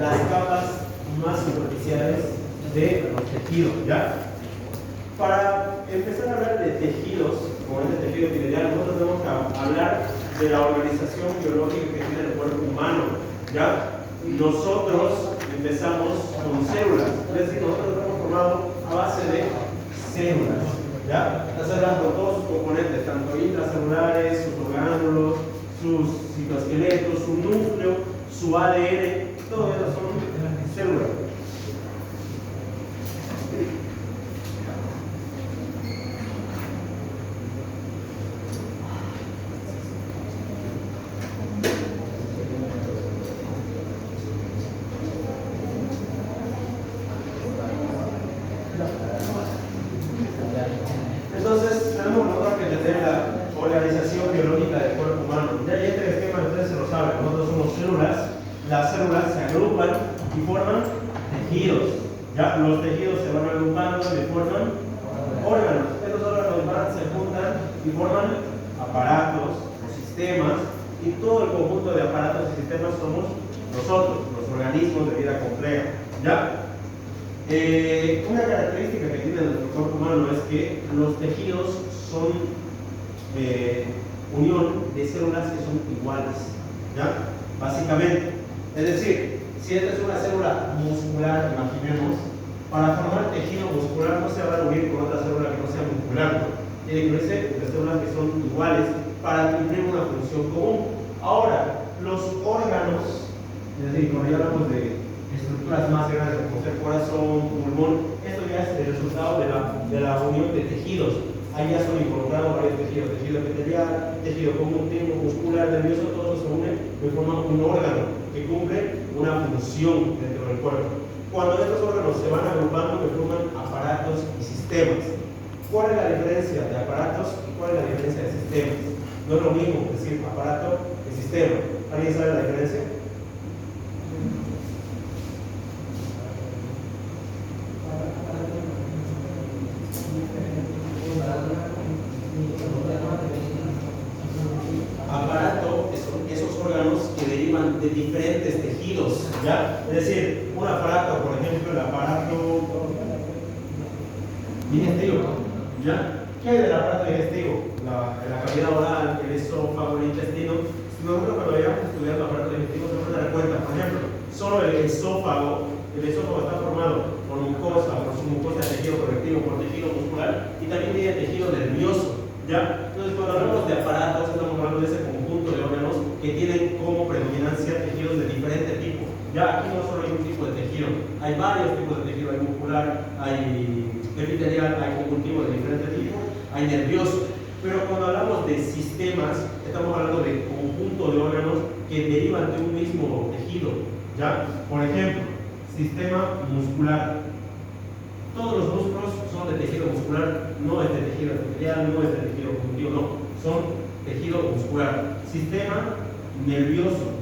las capas más superficiales de los tejidos, ¿ya? Para empezar a hablar de tejidos, como este tejido epitelial, nosotros tenemos que hablar de la organización biológica que tiene el cuerpo humano, ¿ya? Nosotros empezamos con células, es decir, nosotros estamos formados a base de células, ¿ya? Las células con todos sus componentes, tanto intracelulares, sus orgánulos, sus citoesqueletos, su núcleo, su ADN, todo eso son células. Entonces, tenemos nosotros que entender la organización biológica del cuerpo humano. Ya este esquema ustedes se lo saben, nosotros somos células, las células se agrupan y forman tejidos. Ya, los tejidos se van agrupando y forman órganos. Estos órganos se juntan y forman aparatos o sistemas, y todo el conjunto de aparatos y sistemas somos nosotros, los organismos de vida compleja. ¿Ya? Una característica que tiene nuestro cuerpo humano es que los tejidos son unión de células que son iguales, ¿ya? Básicamente. Es decir, si esta es una célula muscular, imaginemos, para formar tejido muscular no se va a unir con otra célula que no sea muscular, ¿no? Tiene que unirse entre células que son iguales para cumplir una función común. Ahora, los órganos, es decir, cuando ya hablamos de estructuras más grandes como ser corazón, pulmón, esto ya es el resultado de la unión de tejidos. Ahí ya son involucrados varios tejidos, tejido epitelial, tejido conjuntivo, muscular, nervioso, todos se unen y forman un órgano que cumple una función dentro del cuerpo. Cuando estos órganos se van agrupando, se forman aparatos y sistemas. ¿Cuál es la diferencia de aparatos y cuál es la diferencia de sistemas? No es lo mismo decir aparato que sistema. ¿Alguien sabe la diferencia? Aparato son esos órganos que derivan de diferentes tejidos, ¿ya? Es decir, un aparato, por ejemplo, el aparato digestivo, ¿ya? ¿Qué hay del aparato digestivo? La cavidad oral, el esófago, el intestino. Si nosotros cuando vayamos estudiando aparato digestivo se van a dar cuenta, por ejemplo, solo el esófago está formado por mucosa, por su mucosa de tejido conectivo, por tejido muscular, y también tiene tejido nervioso, ¿ya? Entonces, cuando hablamos de aparatos, estamos hablando de ese conjunto de órganos que tienen como predominancia tejidos de diferente tipo. Ya aquí no solo hay un tipo de tejido, hay varios tipos de tejido, hay muscular, hay epitelial, hay conjuntivo de diferente tipo, hay nervioso. Pero cuando hablamos de sistemas, estamos hablando de conjunto de órganos que derivan de un mismo tejido, ¿ya? Por ejemplo, sistema muscular. Todos los músculos son de tejido muscular, no es de tejido epitelial, no es de tejido conjuntivo, no, son tejido muscular. Sistema nervioso.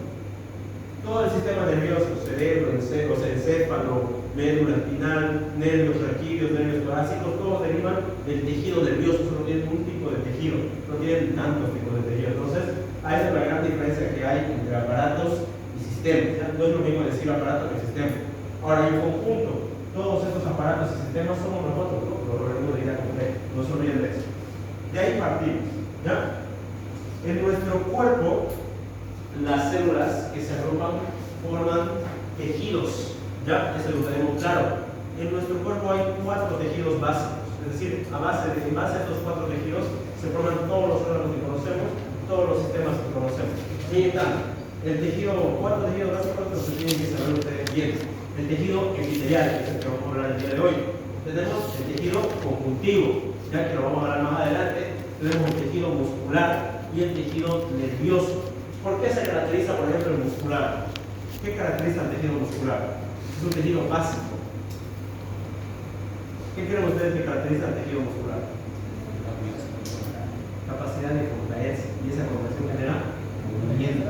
Todo el sistema nervioso, cerebro, encéfalo, médula espinal, nervios raquídeos, nervios torácicos, todos derivan del tejido nervioso, solo tienen un tipo de tejido, no tienen tantos tipos de tejido. Entonces, ahí es la gran diferencia que hay entre aparatos y sistemas. ¿Ya? No es lo mismo decir aparato que sistema. Ahora, en conjunto, todos estos aparatos y sistemas somos nosotros, ¿no? Los organismos de vida compleja, no se olviden de eso. De ahí partimos, ¿ya? En nuestro cuerpo, las células que se agrupan forman tejidos, ¿ya? Eso lo tenemos claro. En nuestro cuerpo hay 4 tejidos básicos, es decir, en base a estos 4 tejidos se forman todos los órganos que conocemos, todos los sistemas que conocemos. Miren, el tejido, 4 tejidos básicos, los que tienen que saber ustedes bien. El tejido epitelial, que es el que vamos a hablar el día de hoy. Tenemos el tejido conjuntivo, ya que lo vamos a hablar más adelante. Tenemos el tejido muscular y el tejido nervioso. ¿Por qué se caracteriza, por ejemplo, el muscular? ¿Qué caracteriza el tejido muscular? Es un tejido básico. ¿Qué creen ustedes que caracteriza el tejido muscular? Capacidad de contraerse, y esa contracción genera movimiento.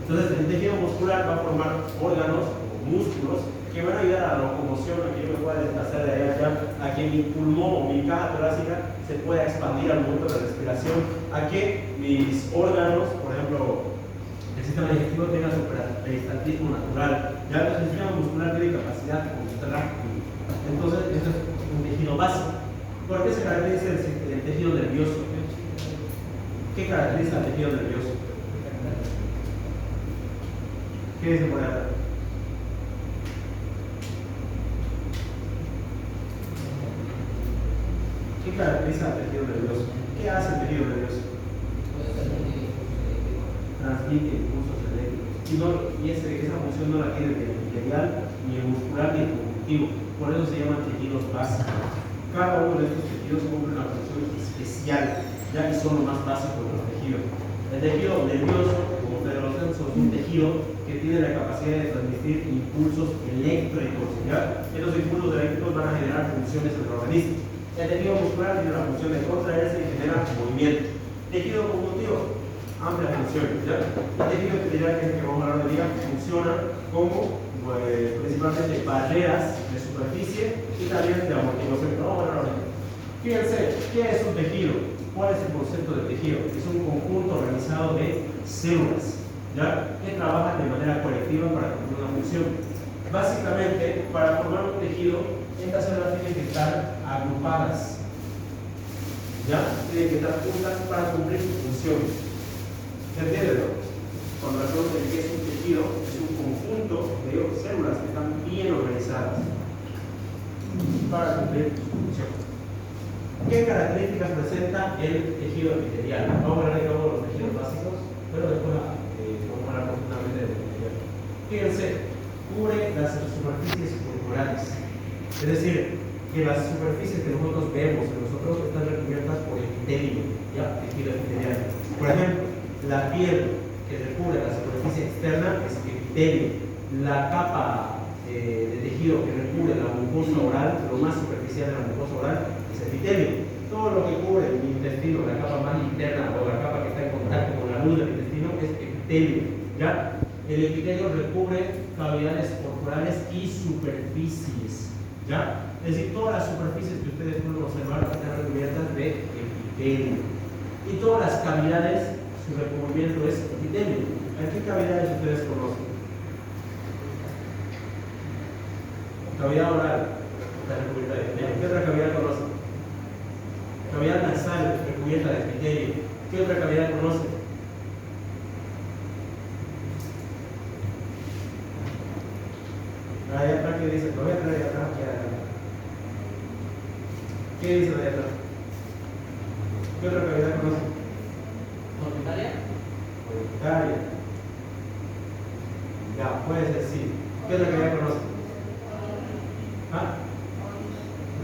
Entonces, el tejido muscular va a formar órganos o músculos que van a ayudar a la locomoción, a que yo me pueda desplazar de allá a allá, a que mi pulmón o mi caja torácica se pueda expandir al momento de la respiración, a que mis órganos, por ejemplo, el sistema digestivo tenga su peristaltismo natural. Ya el sistema muscular tiene capacidad de contractil. Entonces, esto es un tejido básico. ¿Por qué se caracteriza el tejido nervioso? ¿Qué caracteriza el tejido nervioso? ¿Qué dice por ahí? ¿Qué caracteriza el tejido nervioso? ¿Qué hace el tejido nervioso? Transmite impulsos eléctricos. Y esa función no la tiene ni el epitelial, ni el muscular, ni el conjuntivo. Por eso se llaman tejidos básicos. Cada uno de estos tejidos cumple una función especial, ya que son lo más básico de los tejidos. El tejido nervioso, como ustedes lo saben, es un tejido que tiene la capacidad de transmitir impulsos eléctricos. ¿Ya? Estos impulsos eléctricos van a generar funciones en el organismo. El tejido muscular tiene la función de contraerse y genera movimiento. Tejido conjuntivo, amplia función. ¿Ya? El tejido epitelial, que es el que vamos a hablar hoy día, funciona como principalmente barreras de superficie y también de amortiguación. Vamos a hablar ahora. Fíjense, ¿qué es un tejido? ¿Cuál es el concepto de tejido? Es un conjunto organizado de células, ¿ya? Que trabajan de manera colectiva para cumplir una función. Básicamente, para formar un tejido, estas células tienen que estar agrupadas, ¿ya? Tienen que estar juntas para cumplir su función. ¿Se entiende, no? Cuando hablamos de qué es un tejido, es un conjunto de células que están bien organizadas para cumplir su función. ¿Qué características presenta el tejido epitelial? Vamos a hablar de todos los tejidos básicos, pero después vamos a hablar profundamente del epitelial. Fíjense, cubre las superficies corporales. Es decir, que las superficies que nosotros vemos en nosotros están recubiertas por epitelio, ¿ya? Tejido epitelial. Por ejemplo, la piel que recubre la superficie externa es epitelio. La capa de tejido que recubre la mucosa oral, lo más superficial de la mucosa oral, es epitelio. Todo lo que cubre el intestino, la capa más interna o la capa que está en contacto con la luz del intestino, es epitelio. ¿Ya? El epitelio recubre cavidades corporales y superficies. ¿Ya? Es decir, todas las superficies que ustedes pueden observar están recubiertas de epitelio. Y todas las cavidades, su recubrimiento es epitelio. ¿A qué cavidades ustedes conocen? Cavidad oral, está recubierta de epitelio. ¿Qué otra cavidad conocen? Cavidad nasal, recubierta de epitelio. ¿Qué otra cavidad conocen? Ahí atrás, ¿qué dice? Lo voy a traer ahí atrás, ¿qué dice de ahí atrás? ¿Qué otra cavidad conocen? ¿Orbitaria? Orbitaria. Ya, puede ser sí. ¿Qué otra cavidad conocen? ¿Ah?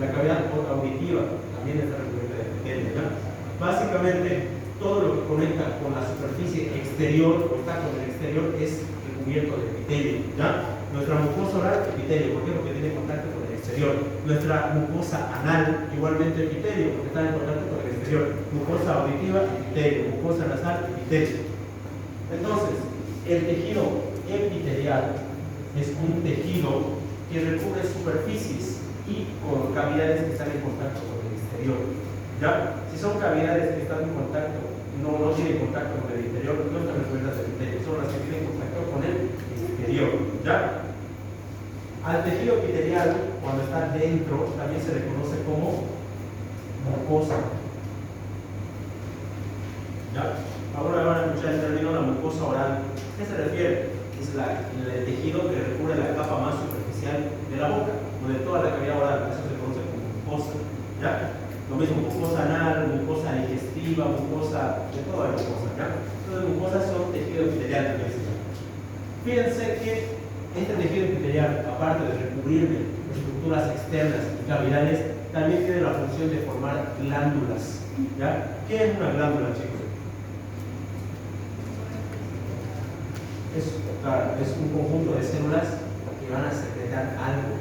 La cavidad auditiva también está recubierta de epitelio, ¿ya? Básicamente, todo lo que conecta con la superficie exterior o está con el exterior es recubierto de epitelio, ¿ya? Nuestra mucosa oral, epitelio. ¿Por qué? Porque tiene contacto con el exterior. Nuestra mucosa anal, igualmente epitelio, porque está en contacto con el exterior. Mucosa auditiva, epitelio. Mucosa nasal, epitelio. Entonces, el tejido epitelial es un tejido que recubre superficies y con cavidades que están en contacto con el exterior. ¿Ya? Si son cavidades que están en contacto, no tienen contacto con el interior, no están recubiertas del epitelio, son las que tienen contacto con el exterior. ¿Ya? Al tejido epitelial, cuando está dentro, también se le conoce como mucosa. ¿Ya? Ahora van a escuchar el término la mucosa oral. ¿A qué se refiere? Es el tejido que recubre la capa más superficial de la boca, donde toda la cavidad oral, eso se conoce como mucosa. ¿Ya? Lo mismo, mucosa anal, mucosa digestiva, mucosa, de toda la mucosa. ¿Ya? Entonces, mucosas son tejido epitelial. Fíjense que este tejido epitelial, aparte de recubrirme estructuras externas y cavidades, también tiene la función de formar glándulas. ¿Ya? ¿Qué es una glándula, chicos? Es un conjunto de células que van a secretar algo.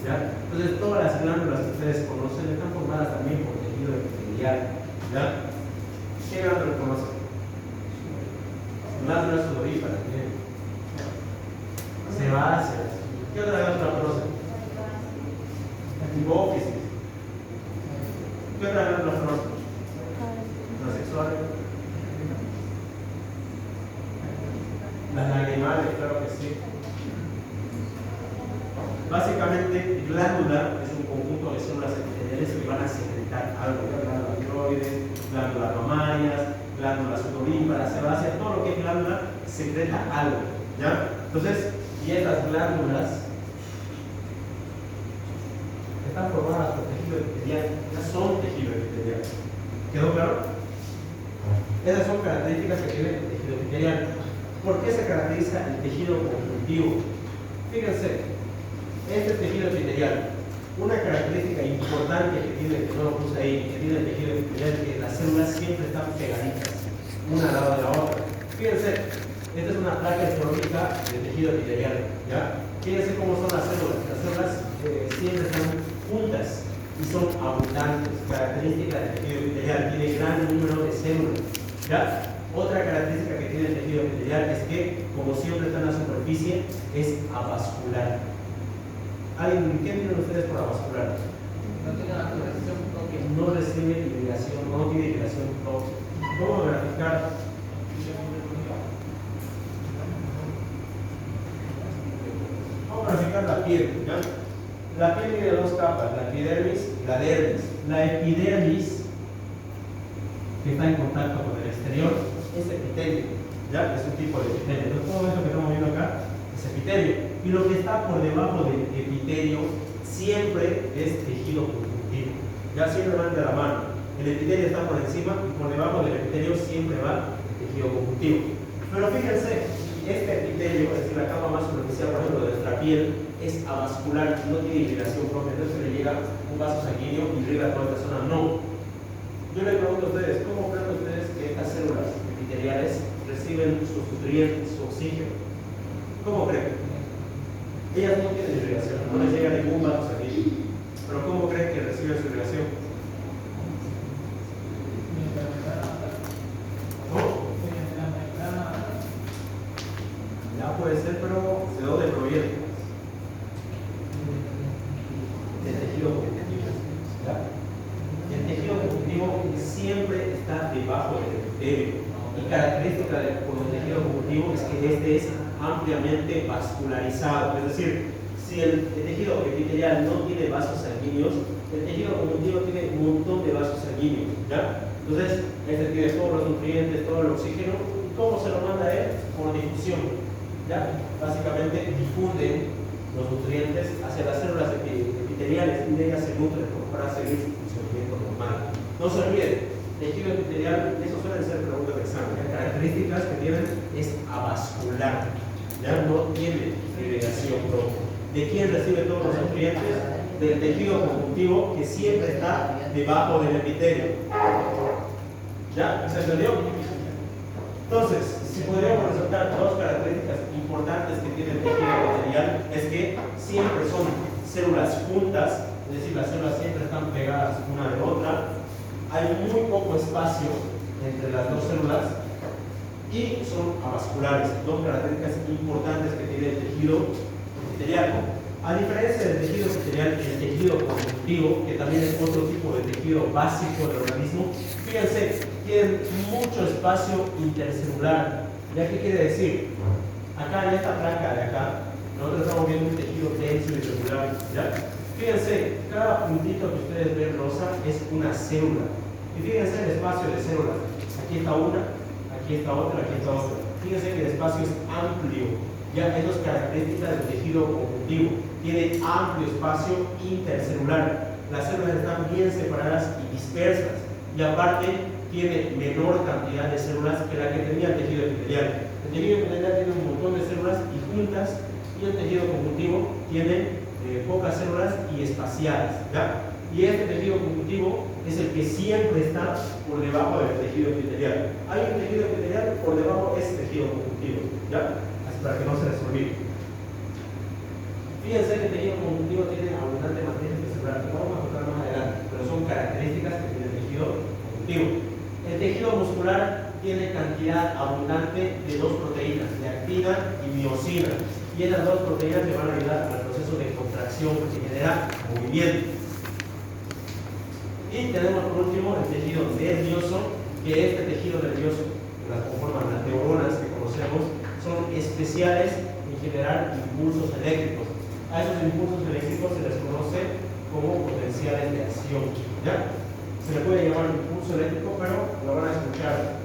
¿Ya? Entonces, todas las glándulas que ustedes conocen están formadas también por tejido epitelial. ¿Ya? ¿Qué glándulas conocen? Glándulas sudoríparas. Sebáceas. ¿Qué otra glándula conocen? Hipófisis. ¿Qué otra glándula conocen? La sexual. vale, claro que sí. Básicamente, glándula es un conjunto de células epiteliales que van a secretar algo, glándulas tiroides, glándulas mamarias, glándulas sudoríparas, sebáceas, todo lo que es glándula secreta algo, ¿ya? Entonces, y estas glándulas están formadas por tejido epitelial, ya son tejido epitelial. ¿Quedó claro? Esas son características que tiene el tejido epitelial. ¿Por qué se caracteriza el tejido conjuntivo? Fíjense, este tejido epitelial, una característica importante que tiene, que no lo puse ahí, que tiene el tejido epitelial, es que las células siempre están pegaditas, una al lado de la otra. Fíjense, esta es una placa histológica del tejido epitelial, ¿ya? Fíjense cómo son las células. Las células siempre están juntas y son abundantes. Característica del tejido epitelial, tiene gran número de células, ¿ya? Otra característica que tiene el tejido epitelial es que, como siempre está en la superficie, es avascular. ¿Qué entienden ustedes por avascular? No tiene la coloración propia. No recibe irrigación, no tiene irrigación propia. ¿Cómo graficar? Vamos a graficar la piel, ¿ya? La piel tiene dos capas, la epidermis y la dermis. La epidermis, que está en contacto con el exterior, es epitelio, ¿ya? Es un tipo de epitelio. Entonces, todo esto que estamos viendo acá es epitelio. Y lo que está por debajo del epitelio siempre es tejido conjuntivo. Ya siempre van de la mano. El epitelio está por encima y por debajo del epitelio siempre va el tejido conjuntivo. Pero fíjense, este epitelio, es decir, la capa más superficial, por ejemplo, de nuestra piel, es avascular, no tiene irrigación propia. Entonces le llega un vaso sanguíneo y irriga toda esta zona. No. Yo les pregunto a ustedes, ¿cómo creen ustedes que estas células epiteliales reciben sus nutrientes, su oxígeno? ¿Cómo creen? Ellas no tienen irrigación, no les llega ningún vaso sanguíneo. Pero ¿cómo creen que reciben su irrigación? ¿Cómo? Ya puede ser, pero ¿de dónde proviene? Del tejido conjuntivo. ¿Ya? El tejido conjuntivo siempre está debajo del epitelio. Y característica del tejido conjuntivo es que este es ampliamente vascularizado, es decir, si el tejido epitelial no tiene vasos sanguíneos, el tejido conjuntivo tiene un montón de vasos sanguíneos, ¿ya? Entonces, este tiene todos los nutrientes, todo el oxígeno. ¿Cómo se lo manda a él? Por difusión, ¿ya? Básicamente difunden los nutrientes hacia las células epiteliales y de ellas se nutren para seguir su funcionamiento normal. No se olviden, tejido epitelial, eso suelen ser preguntas de examen. Las características que tienen es avascular, ya no tiene irrigación propia. ¿De quién recibe todos los nutrientes? Del tejido conjuntivo que siempre está debajo del epitelio. ¿Ya? ¿Se entendió? Entonces, si podríamos resaltar dos características importantes que tiene el tejido epitelial, es que siempre son células juntas, es decir, las células siempre están pegadas una de otra. Hay muy poco espacio entre las dos células y son avasculares, dos características importantes que tiene el tejido epitelial. A diferencia del tejido epitelial, el tejido conjuntivo, que también es otro tipo de tejido básico del organismo, fíjense, tienen mucho espacio intercelular. ¿Ya qué quiere decir? Acá en esta placa de acá, nosotros estamos viendo un tejido denso y irregular, ¿ya? Fíjense, cada puntito que ustedes ven rosa es una célula. Y fíjense el espacio de células. Aquí está una, aquí está otra, aquí está otra. Fíjense que el espacio es amplio. Ya es dos características del tejido conjuntivo. Tiene amplio espacio intercelular. Las células están bien separadas y dispersas. Y aparte, tiene menor cantidad de células que la que tenía el tejido epitelial. El tejido epitelial tiene un montón de células y juntas, y el tejido conjuntivo tiene pocas células y espaciadas, ¿ya? Y este tejido conjuntivo es el que siempre está por debajo del tejido epitelial. Hay un tejido epitelial por debajo de ese tejido conjuntivo, ¿ya? Así para que no se les olvide. Fíjense que el tejido conjuntivo tiene abundante materia celular, que vamos a tocar más adelante, pero son características que tiene el tejido conjuntivo. El tejido muscular tiene cantidad abundante de dos proteínas, de actina y miosina. Y esas dos proteínas le van a ayudar al proceso de contracción que genera movimiento. Y tenemos por último el tejido nervioso, que este tejido nervioso, que las conforman las neuronas que conocemos, son específicas potenciales y generar impulsos eléctricos. A esos impulsos eléctricos se les conoce como potenciales de acción. ¿Ya? Se le puede llamar impulso eléctrico, pero lo van a escuchar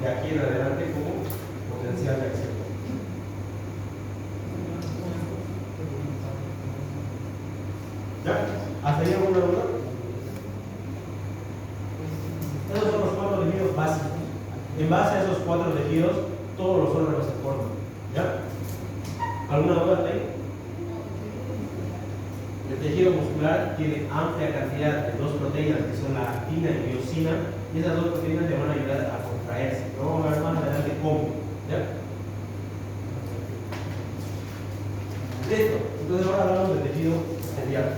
de aquí en adelante como potencial de acción. ¿Ya? ¿Hasta ahí alguna duda? Esos son los 4 tejidos básicos. En base a esos 4 tejidos, todos los órganos se forman. ¿Ya? ¿Alguna duda hasta ahí? El tejido muscular tiene amplia cantidad de 2 proteínas que son la actina y miosina, y esas 2 proteínas le van a ayudar a contraerse. Lo vamos a ver más adelante cómo. ¿Ya? Listo. Entonces ahora hablamos del tejido epitelial.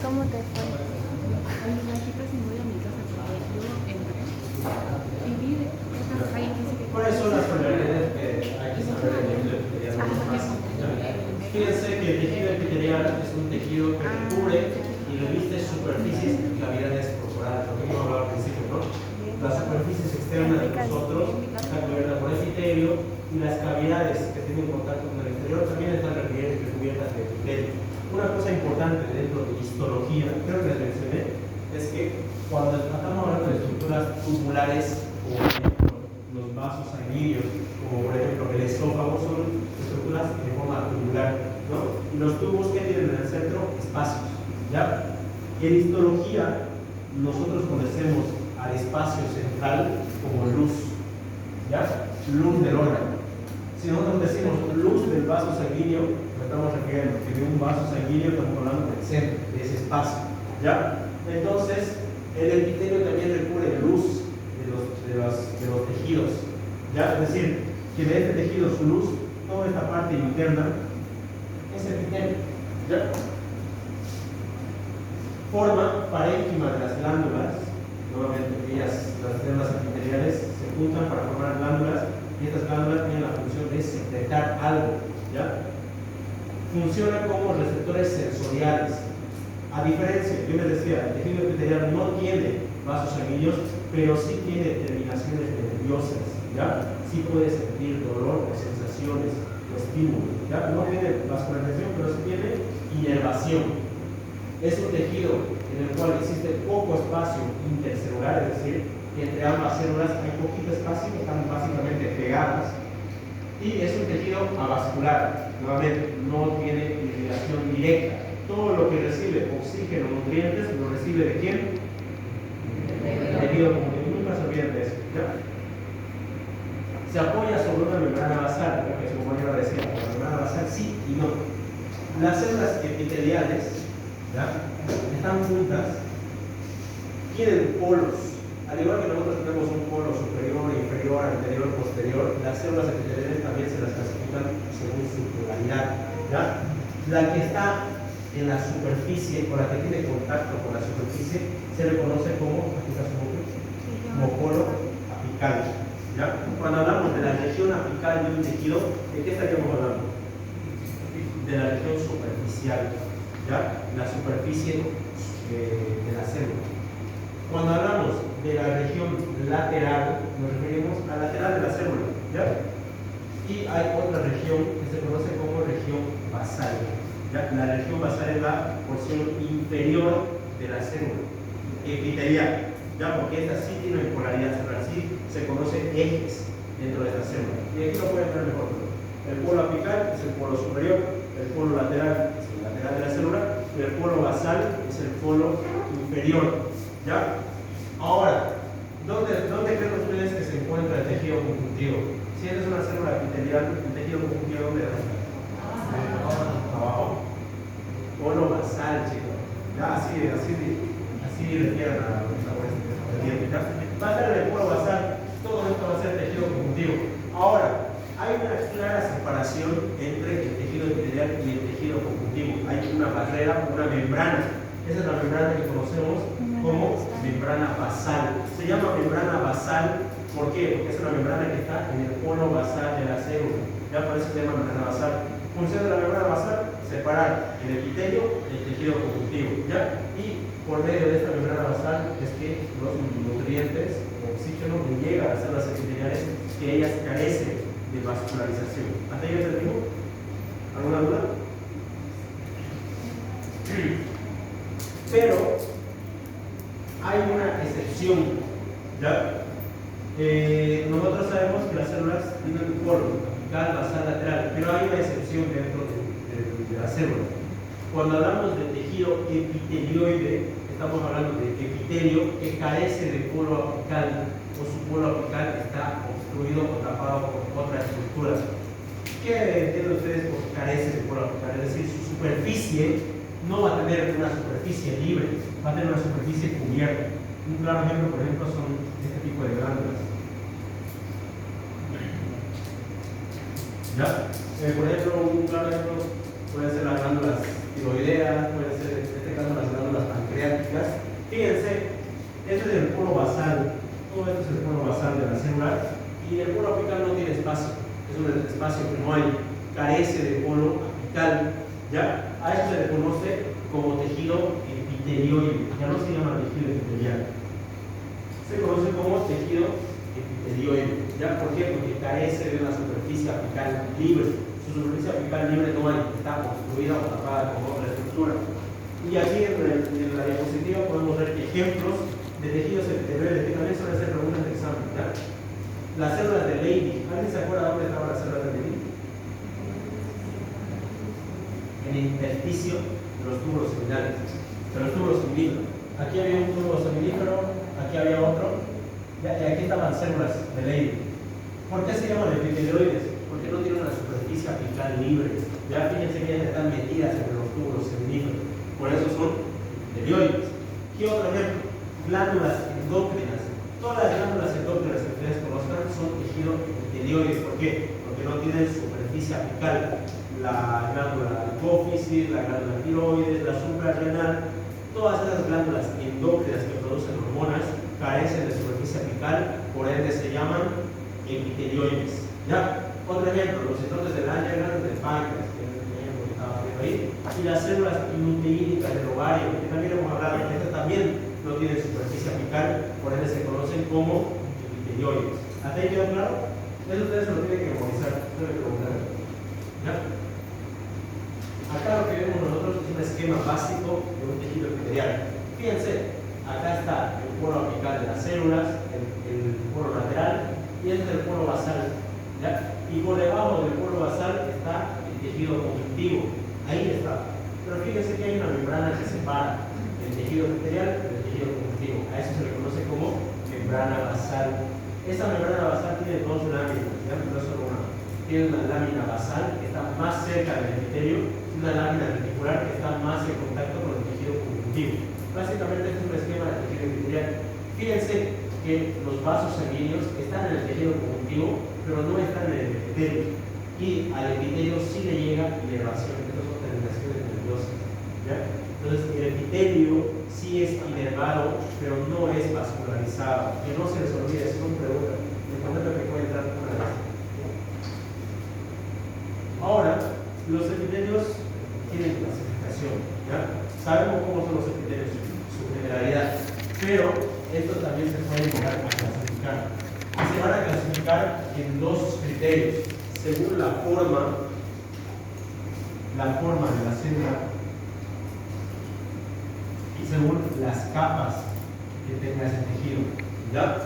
¿Cómo te fue? Las chicas muy bonitas porque yo entré y vi estas calles que... ¿Cuáles son las propiedades que hay que saber del tejido epitelial? Fíjense que el tejido epitelial es un tejido que recubre y reviste superficies y cavidades corporales, lo que hemos hablado al principio, ¿no? Las superficies externas de nosotros están cubiertas por epitelio y las cavidades que tienen contacto con el exterior también están recubiertas de epitelio. Una cosa importante dentro de histología, creo que les mencioné, es que cuando estamos hablando de estructuras tubulares, como por ejemplo los vasos sanguíneos, como por ejemplo el esófago, son estructuras de forma tubular, ¿no? Y los tubos que tienen en el centro, espacios, ¿ya? Y en histología, nosotros conocemos al espacio central como luz, ¿ya? Luz del órgano. Si nosotros decimos luz del vaso sanguíneo, nos estamos refiriendo que de un vaso sanguíneo estamos hablando del centro, de ese espacio, ¿ya? Entonces, el epitelio también recubre luz de los tejidos, ¿ya? Es decir, que de este tejido su luz, toda esta parte interna, es epitelio, ¿ya? Forma parénquima de las glándulas, nuevamente las células epiteliales se juntan para formar glándulas, y estas glándulas tienen la función de secretar algo, ¿ya? Funcionan como receptores sensoriales. A diferencia, yo les decía, el tejido epitelial no tiene vasos sanguíneos, pero sí tiene terminaciones nerviosas, ¿ya? Sí puede sentir dolor o sensaciones o estímulos, ¿ya? No tiene vascularización, pero sí tiene inervación. Es un tejido en el cual existe poco espacio intercelular, es decir, que entre ambas células hay poquito espacio, están básicamente pegadas, y es un tejido avascular, nuevamente, no tiene irrigación directa. Todo lo que recibe oxígeno, nutrientes, lo recibe ¿de quién? Del tejido comunitario. Nunca se olviden de eso, ¿ya? Se apoya sobre una membrana basal, lo que su compañero decía, la membrana basal sí y no. Las células epiteliales, ¿ya? Están juntas, tienen polos. Al igual que nosotros tenemos un polo superior, inferior, anterior, posterior, las células epiteliales también se las clasifican según su polaridad, ¿ya? La que está en la superficie, o la que tiene contacto con la superficie, se le conoce como, aquí está su nombre, como polo apical, ¿ya? Cuando hablamos de la región apical de un tejido, ¿de qué estaríamos hablando? De la región superficial, ¿ya? La superficie de la célula. Cuando hablamos de la región lateral, nos referimos a lateral de la célula, ¿ya? Y hay otra región que se conoce como región basal, ¿ya? La región basal es la porción inferior de la célula epitelial, ¿ya? Porque esta sí tiene polaridad celular, sí se conoce ejes dentro de esta célula. Y aquí lo pueden ver mejor. El polo apical es el polo superior, el polo lateral es el lateral de la célula, y el polo basal es el polo inferior, ¿ya? Ahora, ¿dónde creen ustedes que se encuentra el tejido conjuntivo? Si eres una célula epitelial, el tejido conjuntivo, ¿dónde está? Abajo. Polo basal, chicos. Ya, así refieren a esta cuestión. Va a ser el polo basal, todo esto va a ser tejido conjuntivo. Ahora, hay una clara separación entre el tejido epitelial y el tejido conjuntivo. Hay una barrera, una membrana. Esa es la membrana que conocemos como membrana basal. Se llama membrana basal, ¿por qué? Porque es una membrana que está en el polo basal de la célula. Ya por eso se llama membrana basal. Función de la membrana basal, separar el epitelio del tejido conjuntivo, ¿ya? Y por medio de esta membrana basal es que los nutrientes, el oxígeno, llega a las células epiteliales que ellas carecen de vascularización. ¿Hasta ahí entendimos? ¿Alguna duda? Pero hay una excepción, ¿ya? Nosotros sabemos que las células tienen un polo apical, basal, lateral, pero hay una excepción dentro de la célula. Cuando hablamos de tejido epitelioide, estamos hablando de epitelio que carece de polo apical o su polo apical está obstruido o tapado por otra estructura. ¿Qué entienden ustedes por carece de polo apical? Es decir, su superficie no va a tener una superficie libre, va a tener una superficie cubierta. Un claro ejemplo, por ejemplo, son este tipo de glándulas. ¿Ya? Por ejemplo, un claro ejemplo pueden ser las glándulas tiroideas, pueden ser, en este caso, las glándulas pancreáticas. Fíjense, este es el polo basal, todo esto es el polo basal de la célula, y el polo apical no tiene espacio, es un espacio que no hay, carece de polo apical, ¿ya? A esto se le conoce como tejido epitelioide, ya no se llama tejido epitelial, se conoce como tejido epitelioide, ¿ya? ¿Por qué? Porque carece de una superficie apical libre. Su superficie apical libre no hay, está obstruida o tapada con otra estructura. Y aquí en la diapositiva podemos ver ejemplos de tejidos epitelioides que también suelen ser preguntas de examen, ¿ya? Las células de Leydig. ¿Alguien se acuerda dónde estaban las células de Leydig? En el intersticio de los túbulos seminales, de los túbulos seminíferos. Aquí había un túbulo seminífero, aquí había otro, y aquí estaban células de Leydig. ¿Por qué se llaman epitelioides? Porque no tienen una superficie apical libre. Ya fíjense que ellas están metidas entre los túbulos seminíferos. Por eso son epitelioides. ¿Qué otro ejemplo? Glándulas endócrinas. Todas las glándulas endócrinas que ustedes conozcan son tejido epitelioides. ¿Por qué? Porque no tienen superficie apical. La glándula hipófisis, la glándula tiroides, la suprarrenal, todas esas glándulas endócrinas que producen hormonas carecen de superficie apical, por ende se llaman epitelioides. ¿Ya? Otro ejemplo, los citones del Langerhans del páncreas, que es el ejemplo que estaba viendo ahí, y las células luteínicas del ovario, que también hemos hablado, estas también no tienen superficie apical, por ende se conocen como epitelioides. ¿Hasta ahí quedó claro? Eso ustedes lo tienen que memorizar, ¿ya? Acá lo que vemos nosotros es un esquema básico de un tejido epitelial. Fíjense, acá está el polo apical de las células, el polo lateral, y este es el polo basal, ¿ya? Y por debajo del polo basal está el tejido conjuntivo, ahí está. Pero fíjense que hay una membrana que separa el tejido epitelial del tejido conjuntivo. A eso se le conoce como membrana basal. Esta membrana basal tiene dos láminas, ¿ya? No solo una. Tiene una lámina basal que está más cerca del epitelio y una lámina reticular que está más en contacto con el tejido conjuntivo. Básicamente este es un esquema de tejido epitelial. Fíjense que los vasos sanguíneos están en el tejido conjuntivo, pero no están en el epitelio. Y al epitelio sí le llega inervación, estas son terminaciones nerviosas, ¿ya? Entonces el epitelio sí es inervado, pero no es vascularizado. Que no se les olvide, es una pregunta. Me comento que puede entrar una vez. Ahora, los epitelios tienen clasificación, ¿ya? Sabemos cómo son los epitelios, su generalidad, pero estos también se pueden llegar a clasificar. Y se van a clasificar en dos criterios, según la forma de la célula y según las capas que tenga ese tejido, ¿ya?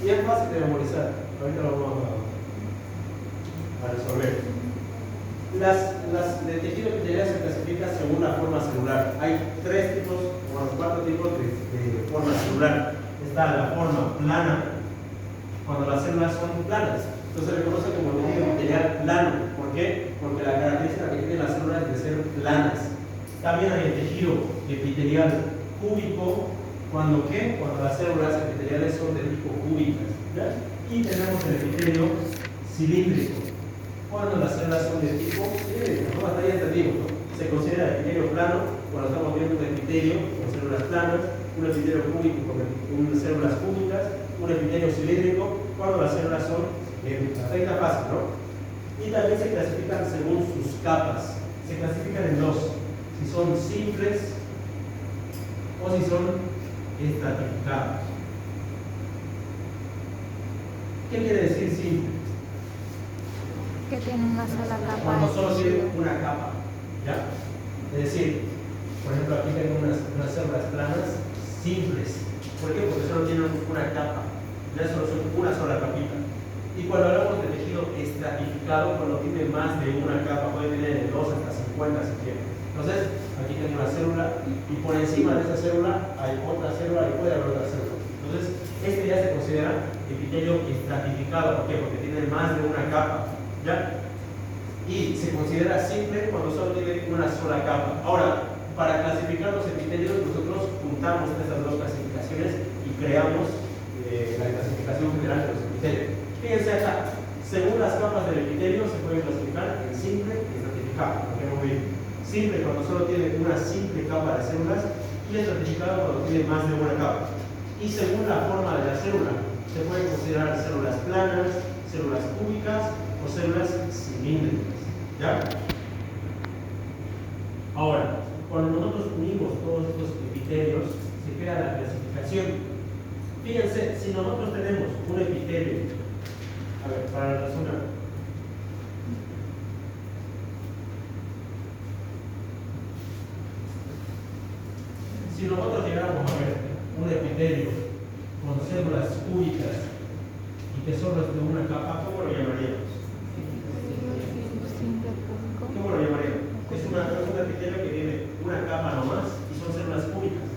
Y es fácil de memorizar, ahorita lo vamos a resolver. Las de tejido epitelial se clasifican según la forma celular. Hay cuatro tipos de forma celular. Está la forma plana, cuando las células son planas. Entonces se le conoce como tejido epitelial plano. ¿Por qué? Porque la característica que tienen las células es de ser planas. También hay el tejido epitelial cúbico, cuando las células epiteliales son de tipo cúbicas, ¿ya? Y tenemos el epitelio cilíndrico, cuando las células son de tipo cilíndrico, ¿no? Hasta ahí entendimos, ¿no? Se considera epitelio plano cuando estamos viendo un epitelio con células planas, un epitelio cúbico con células cúbicas, un epitelio cilíndrico, cuando las células son hasta ahí está fácil, ¿no? Y también se clasifican según sus capas. Se clasifican en dos, si son simples o si son estratificados. ¿Qué quiere decir simple? Que tiene una sola capa. Cuando solo tiene una capa, ¿ya? Es decir, por ejemplo, aquí tengo unas células planas simples. ¿Por qué? Porque solo tienen una capa, ya solo son una sola capita. Y cuando hablamos de tejido estratificado, cuando tiene más de una capa, puede tener de 2 hasta 50 si quiere. Entonces, aquí tengo una célula y por encima de esa célula hay otra célula y puede haber otra célula. Entonces, este ya se considera epitelio estratificado. ¿Por qué? Porque tiene más de una capa, ¿ya? Y se considera simple cuando solo tiene una sola capa. Ahora, para clasificar los epitelios, nosotros juntamos estas dos clasificaciones y creamos la clasificación general de los epitelios. Fíjense acá, según las capas del epitelio se puede clasificar en simple y estratificado. Simple cuando solo tiene una simple capa de células y estratificado cuando tiene más de una capa. Y según la forma de la célula, se puede considerar células planas, células cúbicas o células cilíndricas. ¿Ya? Ahora, cuando nosotros unimos todos estos epitelios, se crea la clasificación. Fíjense, si nosotros tenemos un epitelio, a ver, para resonar, si nosotros llegáramos a ver un epitelio con células cúbicas y que solo es de una capa, ¿cómo lo llamaríamos? ¿Cómo lo llamaríamos? Es un epitelio que tiene una capa nomás y son células cúbicas.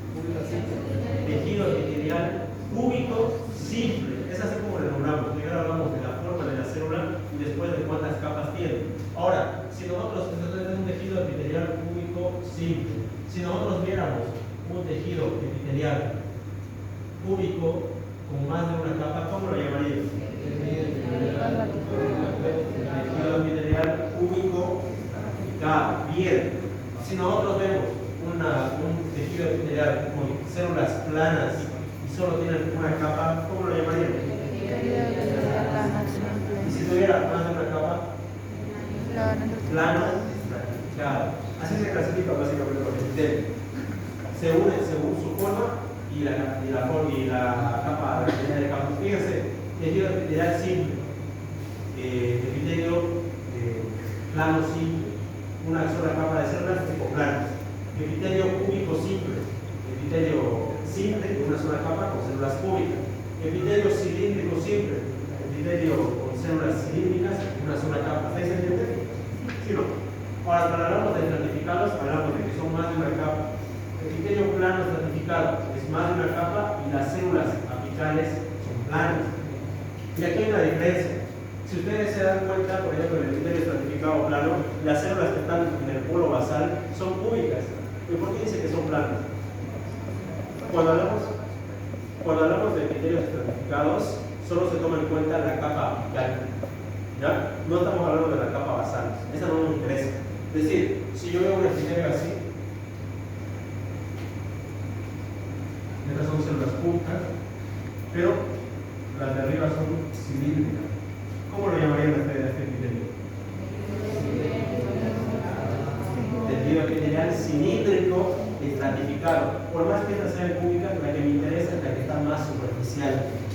Tejido epitelial cúbico simple. Es así como le nombramos. Primero hablamos de la forma de la célula y después de cuántas capas tiene. Ahora, si nosotros tenemos un tejido epitelial cúbico simple, si nosotros viéramos un tejido epitelial cúbico con más de una capa, ¿cómo lo llamaríamos? Tejido epitelial cúbico estratificado. Bien. Si nosotros vemos un tejido epitelial con células planas y solo tienen una capa, ¿cómo lo llamaríamos? Y si tuviera más de una capa, plano estratificado. Así se clasifica básicamente los epitelios. Se unen según su forma y la capa de campo. Fíjense, tejido epitelial simple, epitelio plano simple, una sola capa de células tipo planas. Epitelio cúbico simple, epitelio simple, una sola capa con células cúbicas. Epitelio cilíndrico simple, epitelio con células cilíndricas, una sola capa. ¿Se entiende? ¿Sí o no? Ahora, cuando hablamos de estratificados, hablamos de que son más de una capa. Epitelio plano estratificado es más de una capa y las células apicales son planas. Y aquí hay una diferencia. Si ustedes se dan cuenta, por ejemplo, en el epitelio estratificado plano, las células que están en el polo basal son cúbicas. ¿Y por qué dice que son planas? Cuando hablamos de epitelios estratificados, solo se toma en cuenta la capa apical. ¿Ya? No estamos hablando de la capa basal. Esa no nos interesa. Es decir, si yo veo un epitelio así, estas son células cúbicas, pero las de arriba son cilíndricas. ¿Cómo lo llamarían ustedes a este epitelio? Tejido epitelial cilíndrico estratificado. Por más que esta sea cúbica, la que me interesa es la que está más superficial,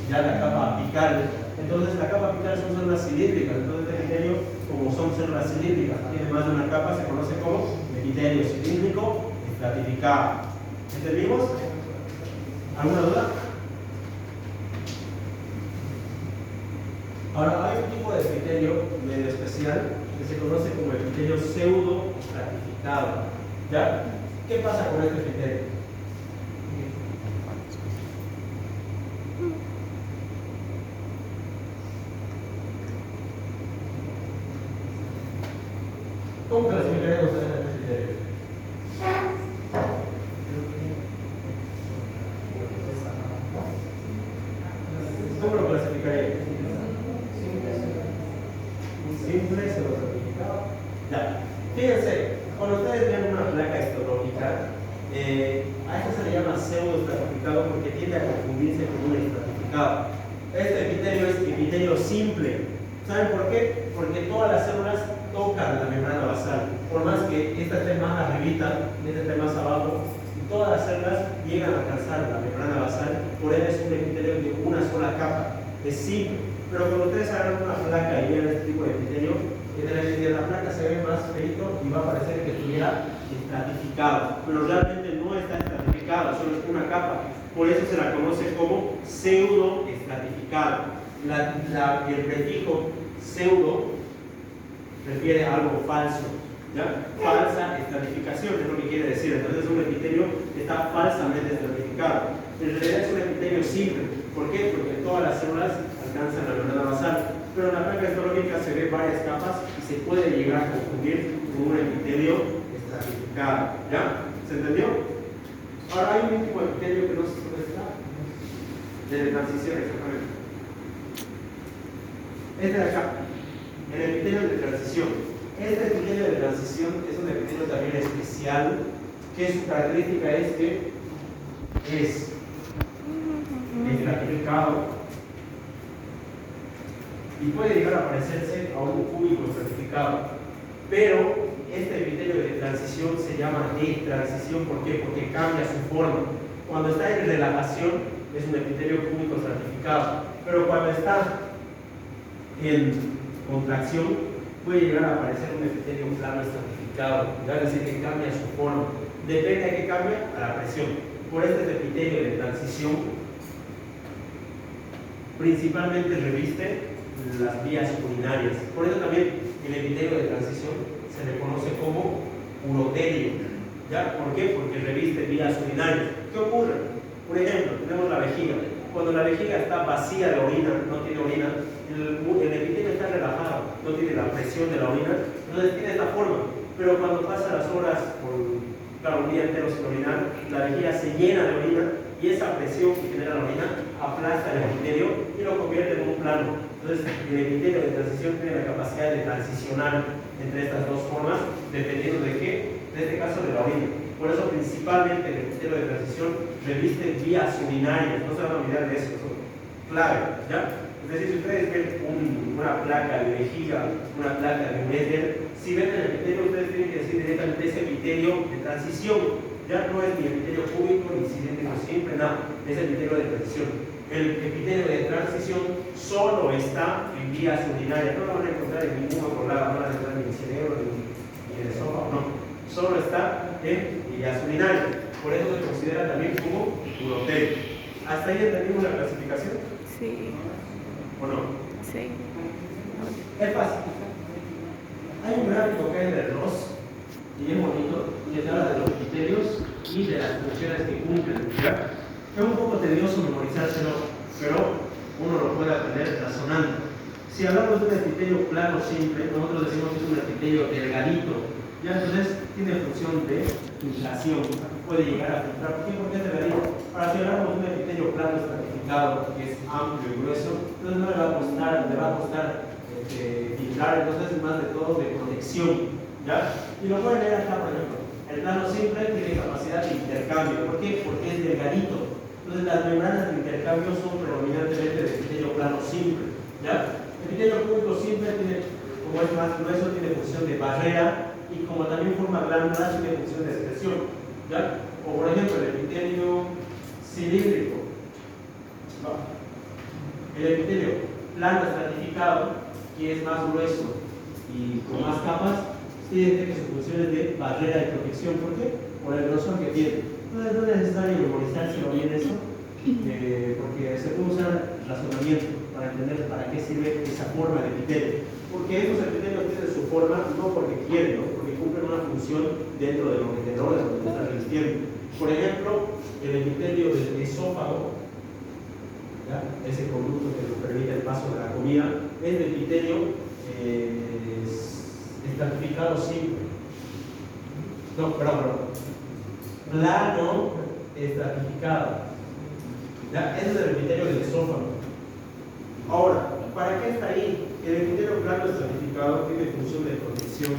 ya la capa apical. Entonces, la capa apical son células cilíndricas. Entonces, este epitelio, como son células cilíndricas, tiene más de una capa, se conoce como epitelio cilíndrico estratificado. ¿Entendimos? ¿Alguna duda? Ahora, hay un tipo de epitelio medio especial que se conoce como epitelio pseudo estratificado. ¿Ya? ¿Qué pasa con este epitelio? ¿Cómo clasificarían ustedes este epitelio? ¿Cómo lo clasificarían? Simple, pseudo estratificado. Ya. Fíjense, Cuando ustedes ven una placa histológica, a esto se le llama pseudoestratificado porque tiende a confundirse con un estratificado. Este epitelio es epitelio simple. ¿Saben por qué? Porque todas las células tocan la membrana basal. Por más que esta esté más arribita, esta esté más abajo, y todas las células llegan a alcanzar la membrana basal, por ende es un epitelio de una sola capa. Es simple. Pero cuando ustedes agarran una placa y vean este tipo de epitelio, en la placa se ve más feito y va a parecer que estuviera estratificado, pero realmente no está estratificado, solo es una capa. Por eso se la conoce como pseudoestratificado. El prefijo pseudo refiere a algo falso, ¿ya? Falsa estratificación es lo que quiere decir. Entonces un epitelio está falsamente estratificado. En realidad es un epitelio simple. ¿Por qué? Porque todas las células alcanzan la membrana basal. Pero en la placa histológica se ve varias capas y se puede llegar a confundir con un epitelio estratificado. ¿Ya? ¿Se entendió? Ahora hay un último epitelio que no sé dónde está. De transición, exactamente. Este de acá. El epitelio de transición. Este epitelio de transición es un epitelio también especial, que su característica es que es estratificado y puede llegar a parecerse a un cúbico estratificado, pero este epitelio de transición se llama de transición. ¿Por qué? Porque cambia su forma. Cuando está en relajación es un epitelio cúbico estratificado, pero cuando está en contracción puede llegar a parecer un epitelio plano estratificado, es decir, que cambia su forma. Depende de qué cambia, a la presión. Por este epitelio de transición principalmente reviste las vías urinarias. Por eso también el epitelio de transición se le conoce como urotelio. ¿Ya? ¿Por qué? Porque reviste vías urinarias. ¿Qué ocurre? Por ejemplo, tenemos la vejiga. Cuando la vejiga está vacía de orina, no tiene orina, el epitelio está relajado, no tiene la presión de la orina, entonces tiene esta forma. Pero cuando pasan las horas, claro, un día entero sin orinar, la vejiga se llena de orina y esa presión que genera la orina aplasta el epitelio y lo convierte en un plano. Entonces, el epitelio de transición tiene la capacidad de transicionar entre estas dos formas, dependiendo de qué, en este caso de la orina. Por eso, principalmente, el epitelio de transición reviste vías urinarias. No se van a olvidar de eso, eso es clave, ¿ya? Es decir, si ustedes ven una placa de vejiga, una placa de uréter, si ven el epitelio, ustedes tienen que decir directamente ese epitelio de transición. Ya no es ni epitelio cúbico, ni cilíndrico simple, nada, es el epitelio de transición. El epitelio de transición solo está en vías urinarias, no lo van a encontrar en ningún otro lado, no van a encontrar ni en el cerebro, ni en el esófago, no. Solo está en vías urinarias. Por eso se considera también como urotelio. ¿Hasta ahí entendimos la clasificación? Sí. ¿O no? Sí. Es fácil. Hay un gráfico que hay de ROS y es bonito, y es habla de los epitelios y de las funciones que cumplen. ¿Ya? Es un poco tedioso memorizárselo, pero uno lo puede aprender razonando. Si hablamos de un epitelio plano simple, nosotros decimos que es un epitelio delgadito. Ya entonces tiene función de inflación, puede llegar a filtrar. ¿Por qué? Porque es delgadito. Para si hablamos de un epitelio plano estratificado, que es amplio y grueso, entonces no le va a costar filtrar, entonces es más de todo de protección. ¿Ya? Y lo pueden leer acá, por ejemplo. El plano simple tiene capacidad de intercambio. ¿Por qué? Porque es delgadito. Entonces las membranas de intercambio son predominantemente de epitelio plano simple. ¿Ya? El epitelio cúbico simple tiene, como es más grueso, tiene función de barrera y como también forma glándulas, tiene función de excreción. ¿Ya? O por ejemplo el epitelio cilíndrico. ¿No? El epitelio plano estratificado, que es más grueso y con más capas, tiene que sus funciones de barrera y protección. ¿Por qué? Por el grosor que tiene. Entonces no es necesario memorizárselo bien eso, porque se puede usar razonamiento para entender para qué sirve esa forma de epitelio. Porque esos epitelios tienen su forma no porque quieren, ¿no? Porque cumplen una función dentro de lo que te están revistiendo. Por ejemplo, el epitelio del esófago, ¿ya? Ese conducto que nos permite el paso de la comida, es el epitelio estratificado simple. No, perdón. Plano estratificado. ¿Ya? Ese es el epitelio del esófago. Ahora, ¿para qué está ahí? El epitelio plano estratificado tiene función de protección.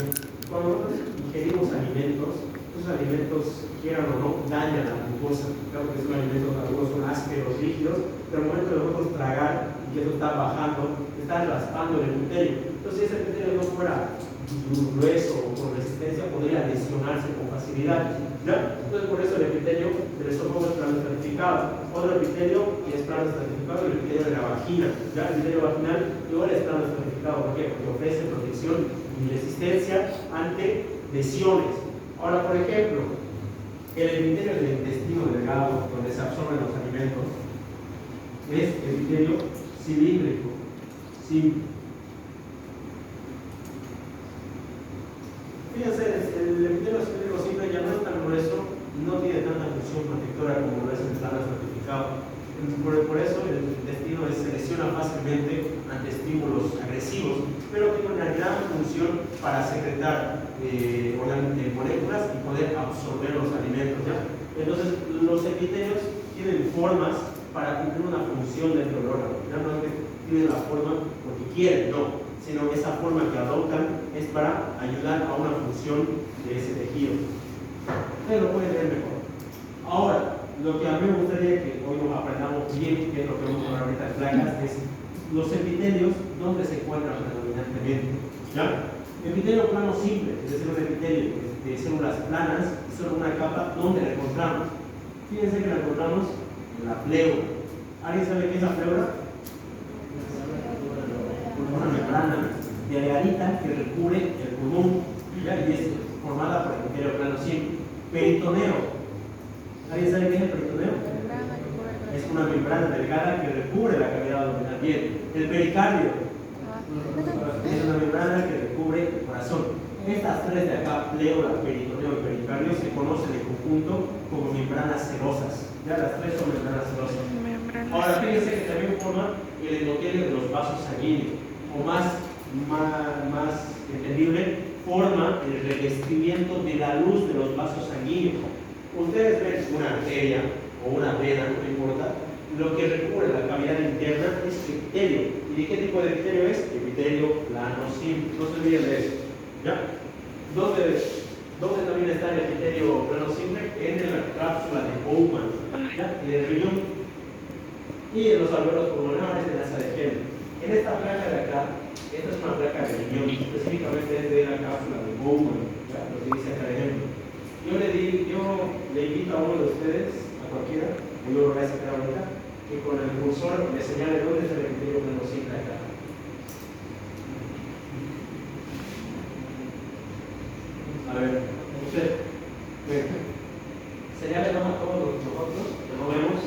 Cuando nosotros ingerimos alimentos, esos alimentos, quieran o no, dañan la mucosa. Claro que son alimentos, algunos son ásperos, rígidos, pero al momento de nosotros tragar y que eso está bajando, está raspando el epitelio. Entonces, si ese epitelio no fuera grueso o con resistencia, podría lesionarse con facilidad. ¿Ya? Entonces, por eso el epitelio del esófago es plano estratificado. Otro epitelio que es plano estratificado es el epitelio de la vagina. ¿Ya? El epitelio vaginal igual es plano estratificado. ¿Por qué? Porque ofrece protección y resistencia ante lesiones. Ahora, por ejemplo, el epitelio del intestino delgado, donde se absorben los alimentos, es epitelio cilíndrico. Simple. Fíjense, el epitelio cilíndrico simple ya no es tan grueso, no tiene tanta función protectora como lo es el plano estratificado. Por eso el intestino se lesiona fácilmente ante estímulos agresivos, pero tiene una gran función para secretar moléculas y poder absorber los alimentos. ¿Ya? Entonces, los epitelios tienen formas para cumplir una función dentro del órgano. Ya no es que tienen la forma porque quieren, no, sino que esa forma que adoptan es para ayudar a una función de ese tejido. Ustedes lo pueden leer mejor. Ahora, lo que a mí me gustaría que hoy nos aprendamos bien, que es lo que vamos a ver ahorita en placas, es los epitelios, ¿dónde se encuentran predominantemente? ¿Ya? Epitelio plano simple, es decir, un epitelio de células planas, es solo una capa, ¿dónde la encontramos? Fíjense que la encontramos en la pleura. ¿Alguien sabe qué es la pleura? Una membrana delgadita que recubre el pulmón, ¿ya? Y es formada por el epitelio plano simple. Peritoneo. ¿Alguien sabe qué es el peritoneo? Es una membrana delgada que recubre la cavidad abdominal. Bien. El pericardio es una membrana que recubre el corazón. Estas tres de acá, pleura, peritoneo y pericardio, se conocen en conjunto como membranas serosas. Ya las tres son membranas serosas. Ahora fíjense que también forman el endotelio de los vasos sanguíneos, o más entendible, forma el revestimiento de la luz de los vasos sanguíneos. Ustedes ven una arteria o una vena, no importa, lo que recubre la cavidad interna es epitelio. ¿Y de qué tipo de epitelio es? Epitelio plano simple. No se olviden de eso. ¿Ya? ¿Dónde también está el epitelio plano simple? En la cápsula de Bowman, ¿ya? En el riñón y en los alveolos pulmonares de la asa de Henle. En esta placa de acá, esta es una placa de riñón, específicamente es de la cápsula de Bowman, ¿ya? Lo que dice acá de ejemplo. Yo le invito a uno de ustedes, a cualquiera, y yo lo voy a sacar ahorita, que con el cursor me señale dónde está el epitelio plano simple acá. A ver, usted, señale a todos nosotros, que no vemos,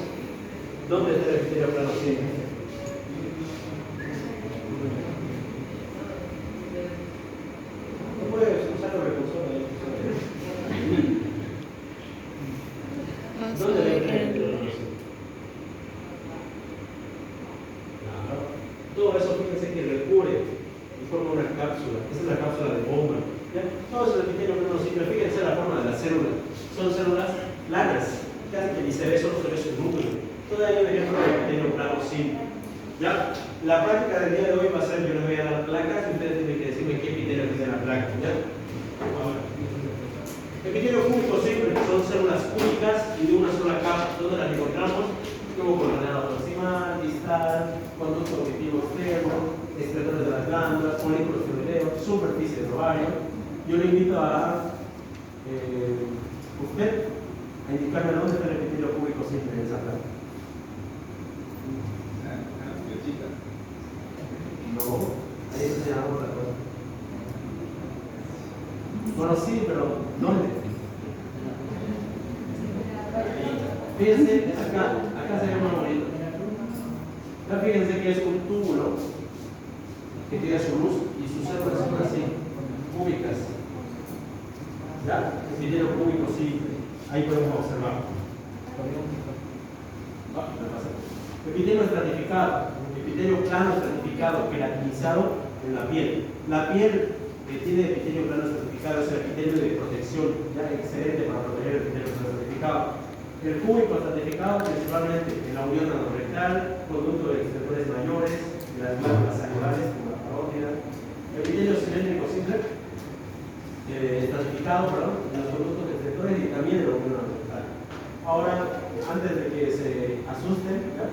dónde está el epitelio plano simple. No puedes usar los recursos de ¿dónde ve el epitelio plano simple? Todo eso, fíjense que recubre y forma una cápsula. Esa es la cápsula de Bowman. Todo eso es el epitelio plano simple. Fíjense la forma de las células. Son células planas, casi que ni se ve, solo se ve su núcleo. Todo ello es ejemplo del epitelio plano simple. ¿Ya? La práctica del día de hoy va a ser, yo les voy a dar placas y ustedes tienen que decirme qué epitelio tiene la placa. ¿Ya? Ahora, epitelio cúbico simple son células únicas y de una sola capa. ¿Dónde las encontramos? Como coronado proximal, distal, conducto auditivo externo, excretores de las glándulas, folículos tiroideos, superficie del ovario. Yo le invito a usted a indicarme dónde está el epitelio cúbico simple en esa placa. No, ahí se llama otra cosa. Bueno, sí, pero ¿dónde? Fíjense, acá se llama bonito. Acá fíjense que es un túbulo que tiene su luz y sus células son así, cúbicas. ¿Ya? El epitelio cúbico simple. Ahí podemos observar. Epitelio estratificado, epitelio plano estratificado, queratinizado en la piel. La piel que tiene epitelio plano estratificado es el epitelio de protección, ya excelente para proteger el epitelio plano estratificado. El cúbico estratificado principalmente en la unión anorrectal, conducto de excretores mayores, de las glándulas salivales como la parótida. El epitelio cilíndrico simple, aplicado, perdón, en los conductos efectores y también en la unión horizontal. Ahora, antes de que se asusten, ¿ya?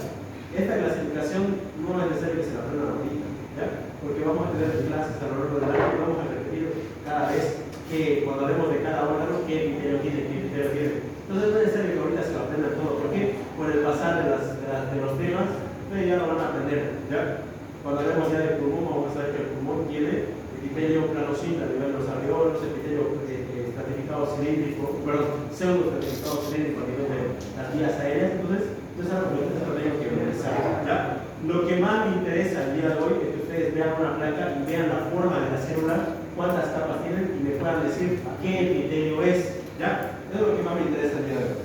Esta clasificación no es necesario que se la aprendan ahorita, ¿ya? Porque vamos a tener clases a lo largo del año y vamos a repetir cada vez que cuando hablemos de cada órgano, qué criterio tiene, qué criterio tiene. Entonces no es necesario que ahorita se lo aprendan todo. ¿Por qué? Por el pasar de los temas, ustedes ya lo van a aprender, ¿ya? Cuando hablemos ya del pulmón, vamos a ver que el pulmón tiene el criterio plano simple a nivel de los alveolos, el criterio estratificado cilíndrico, perdón, pseudo estratificado cilíndrico a nivel de las vías aéreas. Entonces es algo que ustedes tengo que realizar, ¿ya? Lo que más me interesa el día de hoy es que ustedes vean una placa y vean la forma de la célula, cuántas capas tienen y me puedan decir qué criterio es, ¿ya? Eso es lo que más me interesa el día de hoy.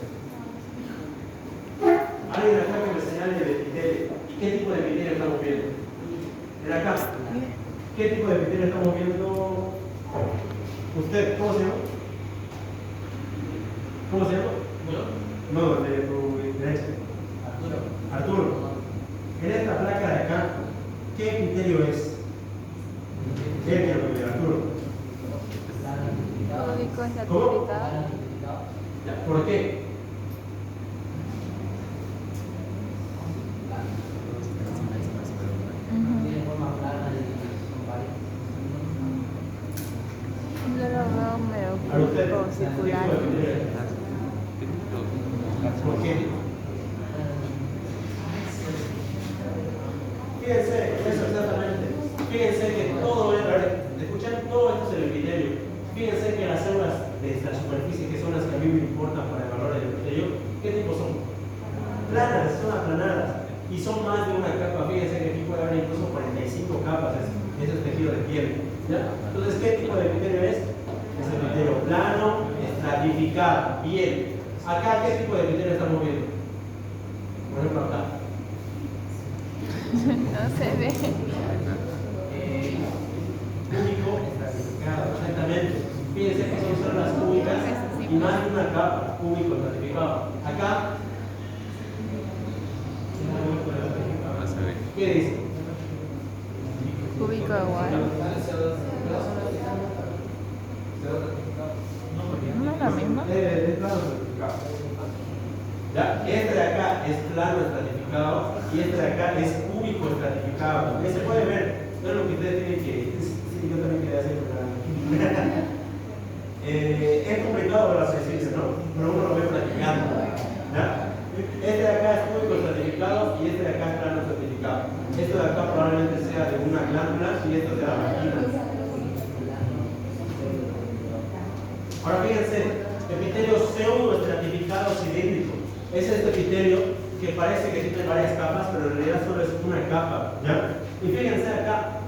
Alguien acá que me señale de criterio. ¿Y qué tipo de criterio estamos viendo? En acá. ¿Qué tipo de criterio estamos viendo? ¿Usted? ¿Cómo se llama? ¿Cómo se llama? No, de tu derecha. Arturo. En esta placa de acá, ¿qué criterio es? ¿Qué criterio de Arturo? Público ¿Cómo? certificado. Ya, ¿por qué? Yo lo veo ¿A usted? medio circular. ¿Por qué? Fíjense, eso exactamente. Fíjense que todo esto, escuchan, todo esto es el criterio. Fíjense que las células de la superficie, que son las que a mí me importan para el valor del criterio, ¿qué tipo son? Planas, son aplanadas. Y son más de una capa. Fíjense que aquí puede haber incluso 45 capas. Ese es tejido de piel, ¿ya? Entonces, ¿qué tipo de criterio es? Es el criterio plano, estratificado, piel. Acá, ¿qué tipo de criterio estamos viendo? Por ejemplo, acá. No se ve. Cúbico estratificado, exactamente. Fíjense que son células cúbicas y más de una capa, cúbico estratificado. Acá, ¿qué dice? Cúbico igual. ¿No es la misma? Es plano estratificado. ¿Ya? Este de acá es plano estratificado y este de acá es cúbico estratificado. Se puede ver, no es lo que ustedes tienen que. Sí, yo también quería hacer es complicado ver las sencillas, ¿no? Pero uno lo ve practicando. ¿Ya? Este de acá es cúbico estratificado y este de acá es plano estratificado. Esto de acá probablemente sea de una glándula y esto es de la vagina. Ahora fíjense, epitelio pseudo estratificado cilíndrico. Es este epitelio que parece que tiene varias capas, pero en realidad solo es una capa, ¿ya? Y fíjense acá,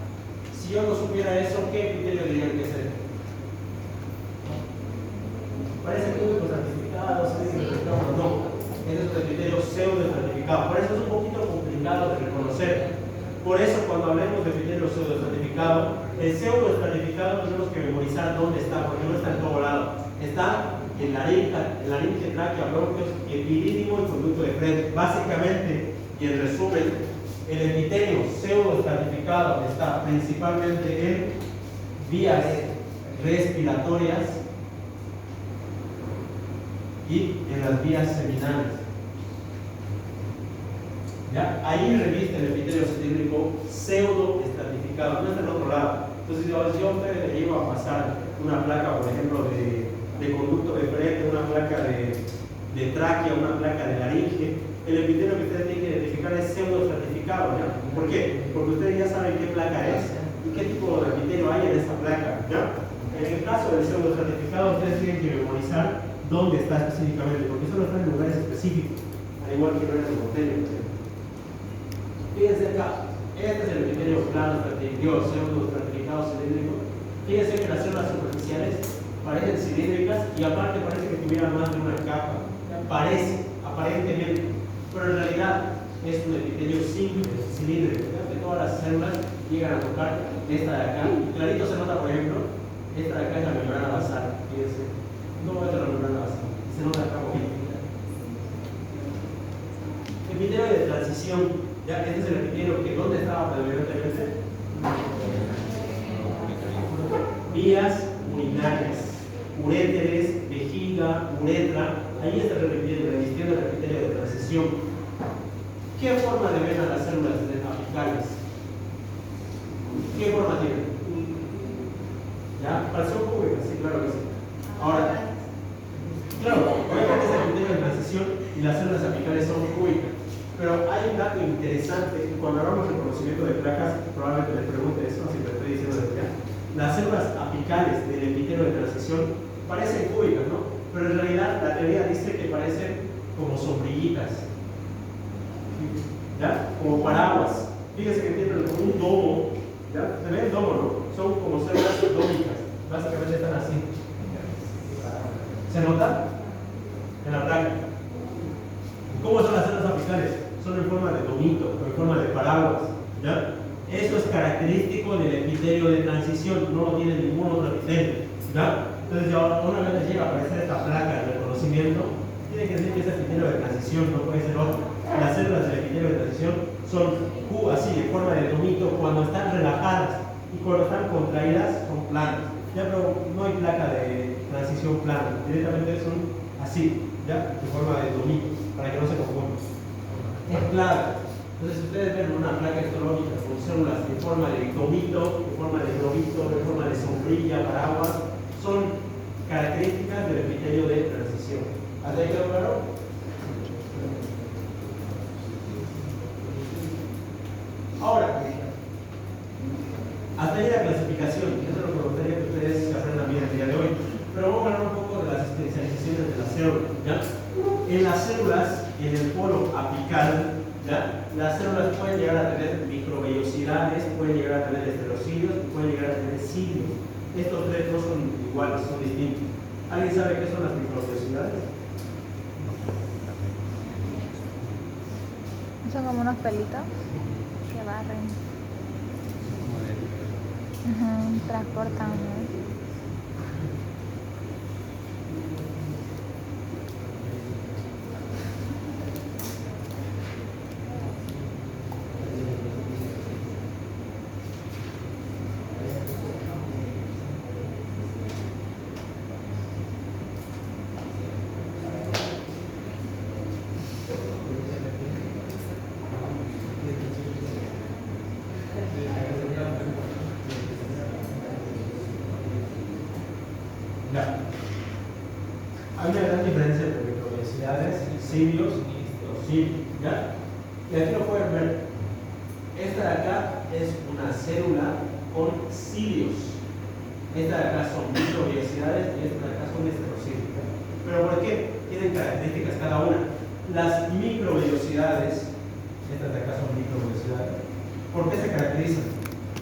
si yo no supiera eso, ¿qué epitelio dirían que es este? Parece cúbico estratificado, cilíndrico, no. Este es el epitelio pseudo estratificado. Por eso es un poquito complicado de reconocer. Por eso cuando hablemos de epitelio pseudo estratificado, el pseudo estratificado tenemos que memorizar dónde está, porque no está en todo lado. Está en laringe, tráquea, bronquios, epidídimo y conducto de Fred. Básicamente, y en resumen, el epitelio pseudo estratificado está principalmente en vías respiratorias y en las vías seminales. ¿Ya? Ahí reviste el epitelio cilíndrico pseudo estratificado, no es del otro lado. Entonces, si yo a ustedes les llevo a pasar una placa, por ejemplo, de conducto de frente, una placa de tráquea, una placa de laringe, el epitelio que ustedes tienen que identificar es pseudo estratificado, ¿ya? ¿Por qué? Porque ustedes ya saben qué placa es y qué tipo de epitelio hay en esa placa, ¿ya? En el caso del pseudo estratificado, ustedes tienen que memorizar dónde está específicamente, porque solo está en lugares específicos, al igual que no en el hotel. Fíjense acá, este es el epitelio plano estratificado, pseudo estratificado cilíndrico. Fíjense que las células superficiales parecen cilíndricas y aparte parece que tuvieran más de una capa. Parece, aparentemente, pero en realidad es un epitelio simple, cilíndrico. Que todas las células llegan a tocar esta de acá. Clarito se nota, por ejemplo, esta de acá es la membrana basal. Fíjense, no es la membrana basal, se nota acá un poquito. Epitelio de transición. Ya, este es el epitelio que ¿dónde estaba predominantemente? Vías urinarias. uréteres, vejiga, uretra. Ahí está resistiendo el epitelio de transición. ¿Qué forma de ven a las células apicales? ¿Qué forma tienen? ¿Ya? Son cúbicas, sí, claro que sí. Ahora, claro, obviamente es el epitelio de transición y las células apicales son cúbicas. Pero hay un dato interesante, que cuando hablamos de conocimiento de placas, probablemente les pregunte eso, si te estoy diciendo desde ya. Las células apicales del epitelio de transición parecen cúbicas, ¿no? Pero en realidad la teoría dice que parecen como sombrillitas, ¿ya? Como paraguas. Fíjense que tienen como un domo, ¿ya? ¿Se ve el domo, no? Son como células dómicas, básicamente están así. ¿Se nota? En la placa. ¿Cómo son las células apicales? Son en forma de domito, o en forma de paraguas, ¿ya? Eso es característico del epitelio de transición, no lo tiene ningún otro epitelio, ¿ya? Entonces, ya una vez les llega a aparecer esta placa de reconocimiento, tiene que decir que es epitelio de transición, no puede ser otro. Las células del epitelio de transición son así, en forma de domito, cuando están relajadas, y cuando están contraídas son planas. Ya, pero no hay placa de transición plana, directamente son así, ¿ya? En forma de domito, para que no se confundan. Es plana. Entonces, si ustedes ven una placa histológica con células en forma de domito, en forma de globito, en forma de sombrilla, paraguas, son características del epitelio de transición. ¿Hasta ahí quedó claro? Ahora, hasta ahí la clasificación. Eso es lo que me gustaría que ustedes aprendan bien el día de hoy. Pero vamos a hablar un poco de las especializaciones de las células, ¿ya? En las células, en el polo apical, ¿ya? Las células pueden llegar a tener microvellosidades, pueden llegar a tener estereocilios, pueden llegar a tener cilios. Estos tres no son iguales, son distintos. ¿Alguien sabe qué son las microvellosidades? Son como unos pelitos que barren. Transportan, ¿no? Hay una gran diferencia entre microvellosidades, cilios y estereocilios, ¿ya? Y aquí lo pueden ver. Esta de acá es una célula con cilios. Esta de acá son microvellosidades y esta de acá son estereocilios. ¿Ya? ¿Pero por qué? Tienen características cada una. Las microvellosidades, estas de acá son microvellosidades. ¿Por qué se caracterizan?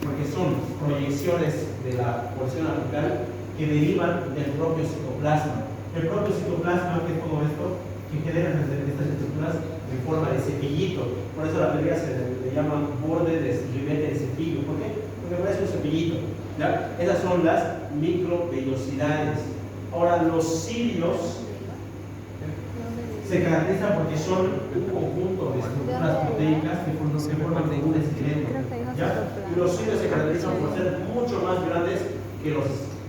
Porque son proyecciones de la porción apical que derivan del propio citoplasma. El propio citoplasma, que es todo esto, que genera estas estructuras en forma de cepillito. Por eso la teoría se le llama borde de ribete de cepillo. ¿Por qué? Porque parece un cepillito, ¿ya? Esas son las microvellosidades. Ahora, los cilios se caracterizan porque son un conjunto de estructuras proteicas que forman un esqueleto, ¿ya? Y los cilios se caracterizan por ser mucho más grandes que los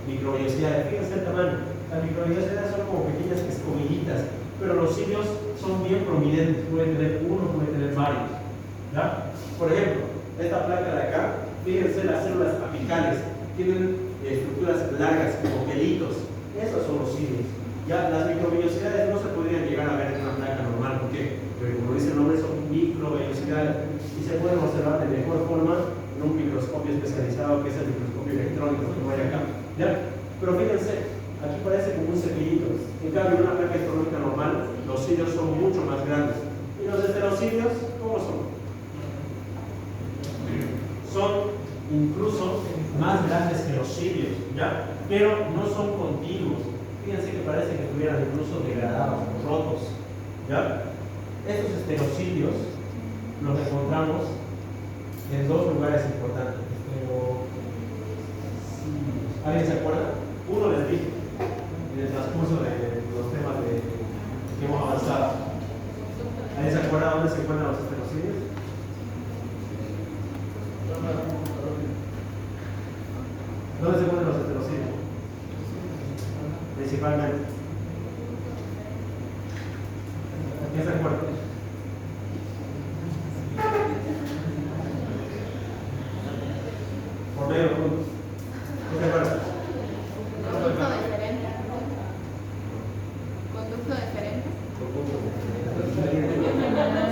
microvellosidades. Fíjense el tamaño. Las microvellosidades son como pequeñas escobillitas, pero los cilios son bien prominentes. Pueden tener uno, pueden tener varios, ¿ya? Por ejemplo, esta placa de acá, fíjense las células apicales, tienen estructuras largas como pelitos. Esos son los cilios. Ya las microvellosidades no se podrían llegar a ver en una placa normal. ¿Por qué? Porque como dice el nombre, son microvellosidades y se pueden observar de mejor forma en un microscopio especializado que es el microscopio electrónico que hay acá, ¿ya? Pero fíjense, aquí parece como un cepillito. En cambio, en una placa histológica normal, los cilios son mucho más grandes. ¿Y los estereocilios cómo son? Son incluso más grandes que los cilios, ¿ya? Pero no son continuos. Fíjense que parece que estuvieran incluso degradados, rotos, ¿ya? Estos estereocilios los encontramos en dos lugares importantes. ¿Alguien se acuerda? Uno les dije en el transcurso de los temas que hemos avanzado. ¿Alguien se acuerda dónde se encuentran los estereocilios? ¿Dónde se encuentran los estereocilios? principalmente. ¿Qué se acuerda? Por medio punto. ¿Qué se acuerda? Conducto deferente. Conducto deferente.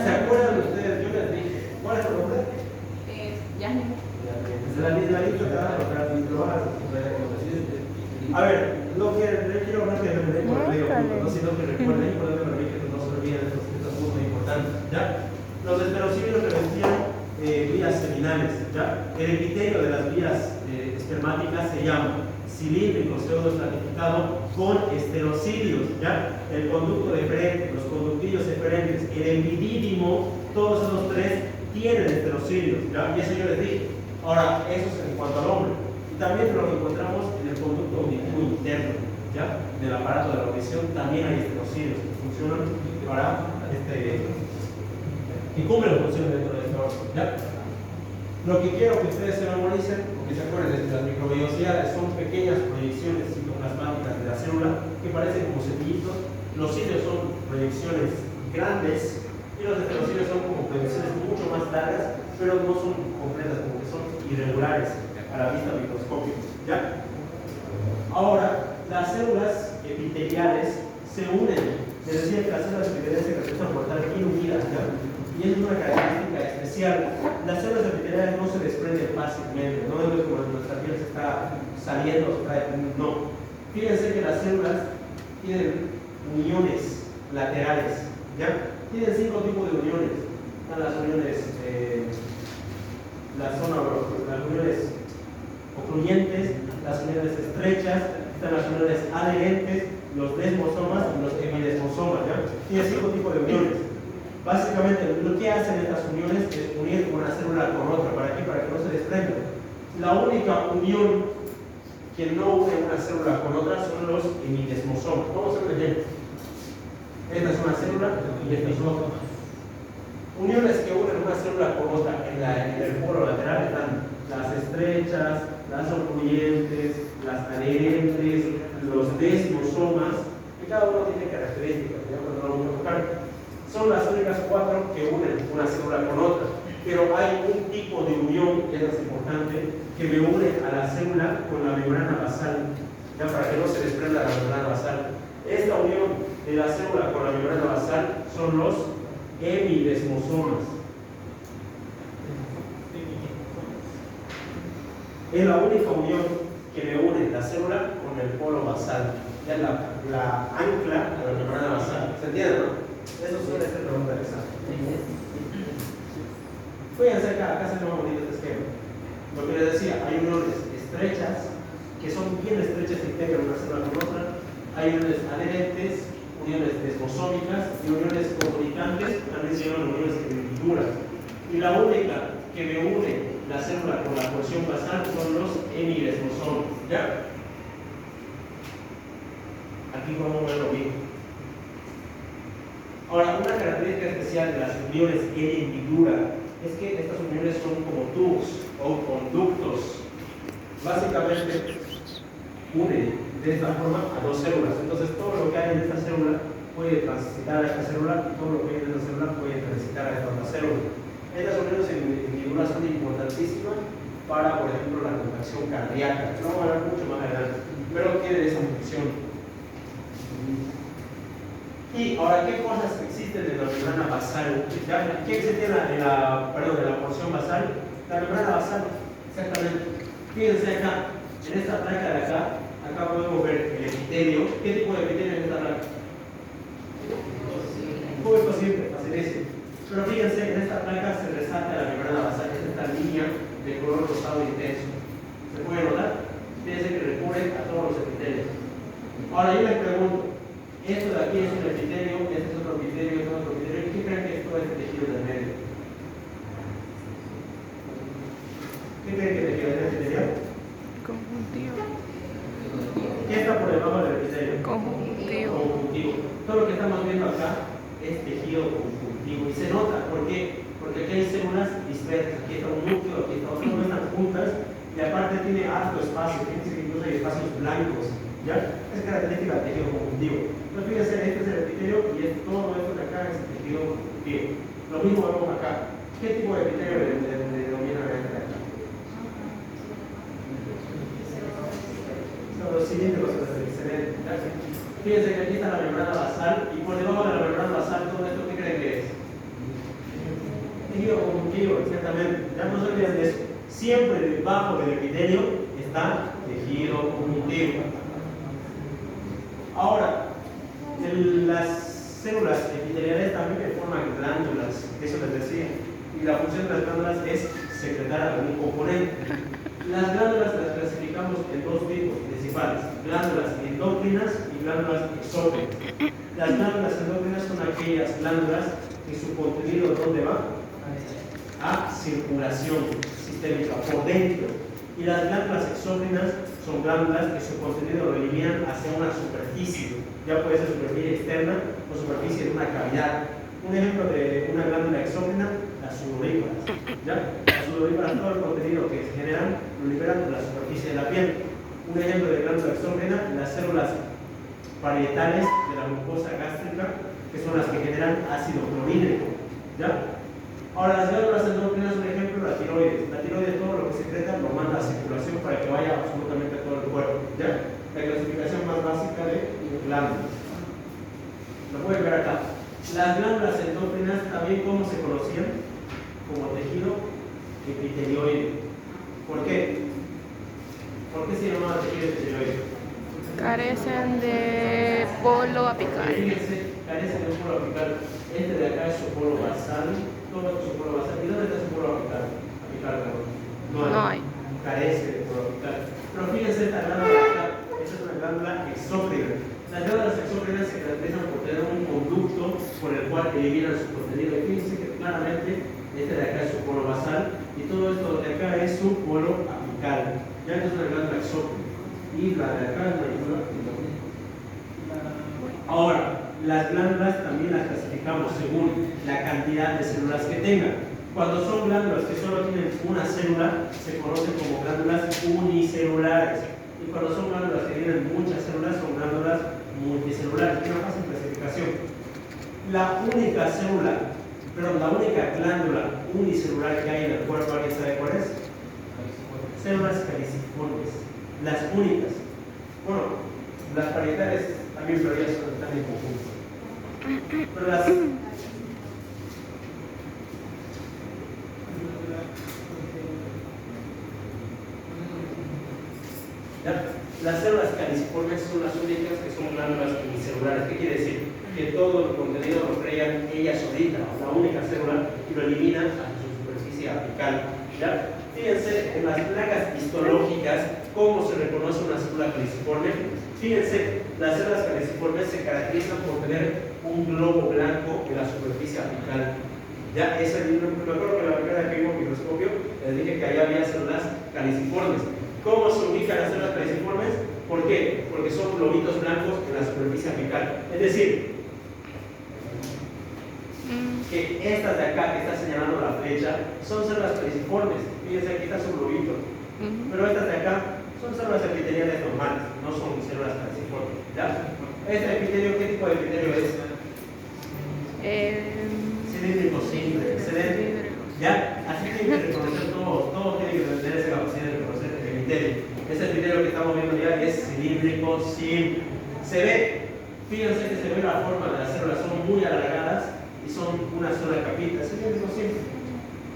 ¿Se acuerdan ustedes? Yo les dije, ¿cuál es su nombre? Yasmin. Es la misma lista que va a tocar mi trabajo. A ver, lo que le quiero hablar que me por medio punto, no sino que recuerden, importante para mí que no se olviden de estos puntos importantes, ¿ya? Los heterocílios revestían vías seminales, ¿ya? El epitelio de las vías espermáticas se llama cilíndrico pseudoestratificado con esterocílios, ¿ya? El conducto deferente, los conductillos deferentes, el embidídimo, todos esos tres tienen esterocílios, ¿ya? Y eso yo les dije. Ahora, eso es en cuanto al hombre. Y también lo que encontramos en el conducto auditivo interno, ¿ya? Del aparato de la audición, también hay esterocílios que funcionan para que cumplen funciones dentro de este órgano, ¿ya? Lo que quiero que ustedes se memoricen, o que se acuerden de las microvellosidades, son pequeñas proyecciones citoplasmáticas de la célula que parecen como cepillitos. Los cilios son proyecciones grandes y los heterocílios son como proyecciones mucho más largas, pero no son completas, como que son irregulares a la vista microscópica, ¿ya? Ahora, las células epiteliales se unen. Les decía que las células epiteliales se caracterizan por estar bien unidas, ¿ya? Y es una característica especial. Las células epiteliales no se desprenden fácilmente, no es como nuestra piel se está saliendo, se está desprendiendo, no. Fíjense que las células tienen uniones laterales, ¿ya? Tienen 5 tipos de uniones. Están las uniones, las uniones ocluyentes, las uniones estrechas, están las uniones adherentes, los desmosomas y los hemidesmosomas, ¿ya? Tiene 5 tipos de uniones. Básicamente, lo que hacen estas uniones es unir una célula con otra. ¿Para qué? Para que no se desprendan. La única unión que no une una célula con otra son los hemidesmosomas. Vamos a ver un ejemplo. Esta es una célula y esta es otra. Uniones que unen una célula con otra en el polo lateral están las estrechas, las ocluyentes, las adherentes, los desmosomas, que cada uno tiene características, ya cuando lo vamos a tocar. Son las únicas 4 que unen una célula con otra, pero hay un tipo de unión, que es más importante, que me une a la célula con la membrana basal, ya para que no se desprenda la membrana basal. Esta unión de la célula con la membrana basal son los hemidesmosomas. Es la única unión que me une la célula con el polo basal, ya la ancla a la membrana basal. ¿Se entiende, no? Eso suele ser pregunta de examen. Fíjense acá se ve más bonito este esquema. Lo que les decía, hay uniones estrechas, que son bien estrechas que integran una célula con otra. Hay uniones adherentes, uniones desmosómicas y uniones comunicantes, también se llaman uniones hemidesmosas. Y la única que me une la célula con la porción basal son los hemidesmosomas. ¿Ya? Aquí vamos a ver lo mismo. Ahora, una característica especial de las uniones en hendidura es que estas uniones son como tubos o conductos. Básicamente, unen de esta forma a dos células. Entonces, todo lo que hay en esta célula puede transitar a esta célula y todo lo que hay en esta célula puede transitar a esta otra célula. Estas uniones en hendidura son importantísimas para, por ejemplo, la contracción cardíaca. Lo vamos a ver mucho más adelante, pero tiene esa función. Y ahora, ¿qué cosas existen en la membrana basal? ¿Qué existe en la porción basal? La membrana basal, exactamente. Fíjense acá, en esta placa de acá podemos ver el epitelio. ¿Qué tipo de epitelio es esta placa? Cúbico simple, facilísimo. Pero fíjense, en esta placa se resalta la membrana basal, es esta línea de color rosado intenso. ¿Se puede notar? Fíjense que recubre a todos los epitelios. Ahora yo les pregunto, esto de aquí es un epitelio, este es otro epitelio, este es otro epitelio. ¿Qué creen que es todo este tejido del medio? ¿Qué creen que es tejido del epitelio? Conjuntivo. ¿Qué está por debajo del epitelio? Conjuntivo. Conjuntivo. Todo lo que estamos viendo acá es tejido conjuntivo. Y se nota, ¿por qué? Porque aquí hay células dispersas. Aquí está un núcleo, aquí está otro, no están juntas. Y aparte tiene harto espacio, fíjense que incluso hay espacios blancos. ¿Ya? es característica del tejido conjuntivo. Entonces fíjense, este es el epitelio y todo esto de acá es el tejido conjuntivo. Lo mismo vemos acá. ¿Qué tipo de epitelio le denomina a este de acá? Los cilíndricos, excelente. Fíjense que aquí está la membrana basal y por debajo de la membrana basal todo esto, ¿qué creen que es? Tejido conjuntivo, exactamente. Ya no se olviden de eso. Siempre debajo del epitelio está tejido conjuntivo. Ahora, las células epiteliales también forman glándulas, eso les decía. Y la función de las glándulas es secretar algún componente. Las glándulas las clasificamos en dos tipos principales: glándulas endócrinas y glándulas exócrinas. Las glándulas endócrinas son aquellas glándulas que su contenido, ¿dónde va? A circulación sistémica por dentro. Y las glándulas exócrinas son glándulas que su contenido lo eliminan hacia una superficie, ya puede ser superficie externa o superficie de una cavidad. Un ejemplo de una glándula exócrina, las sudoríparas. ¿Ya? Las sudoríparas, todo el contenido que se generan lo liberan por la superficie de la piel. Un ejemplo de glándula exócrina, las células parietales de la mucosa gástrica, que son las que generan ácido clorhídrico. ¿Ya? Ahora, las glándulas endócrinas, un ejemplo, la tiroides. La tiroides, todo lo que secreta lo manda a circulación para que vaya absolutamente a todo el cuerpo. ¿Ya? La clasificación más básica de glándulas. Lo pueden ver acá. Las glándulas endócrinas también, ¿cómo se conocían? Como tejido epitelioide. ¿Por qué? ¿Por qué se llamaba tejido epitelioide? Carecen de polo apical. Fíjense, carecen de un polo apical. Este de acá es su polo basal. Todo esto es su polo basal. ¿Y dónde está su polo apical? No hay. Carece de polo apical. Pero fíjense esta glándula de acá. Esta es una glándula exócrina. Las glándulas exócrinas se caracterizan por tener un conducto por el cual eliminan su contenido. Y fíjense que claramente este de acá es su polo basal y todo esto de acá es su polo apical. Ya que es una glándula exócrina. Y la de acá es una glándula endócrina. Ahora, las glándulas también las clasificamos según la cantidad de células que tengan. Cuando son glándulas que solo tienen una célula, se conocen como glándulas unicelulares. Y cuando son glándulas que tienen muchas células, son glándulas multicelulares. Una fácil clasificación. La única célula, perdón, la única glándula unicelular que hay en el cuerpo, ¿alguien sabe cuál es? Células caliciformes. Las únicas. Bueno, las parietales también, pero ya están en conjunto. Pero las células caliciformes son las únicas que son glándulas unicelulares. ¿Qué quiere decir? Que todo el contenido lo crean ellas solitas, la única célula, y lo eliminan a su superficie apical. ¿Ya? Fíjense en las placas histológicas cómo se reconoce una célula caliciforme. Fíjense, las células caliciformes se caracterizan por tener un globo blanco en la superficie apical. Ya, me acuerdo que la primera vez que vimos microscopio les dije que ahí había células caliciformes. ¿Cómo se ubican las células caliciformes? ¿Por qué? Porque son globitos blancos en la superficie apical. Es decir, que estas de acá que está señalando la flecha son células caliciformes. Fíjense, aquí está su globito. Pero estas de acá son células epiteliales normales, no son células caliciformes. ¿Ya? ¿Este epitelio, qué tipo de epitelio es? Cilíndrico simple, excelente. ¿Ya? Así tienen que reconocer todos tienen que tener esa capacidad de reconocer el epitelio. Este epitelio que estamos viendo ya es cilíndrico simple. Se ve, fíjense que se ve la forma de las células, son muy alargadas y son una sola capita, cilíndrico simple.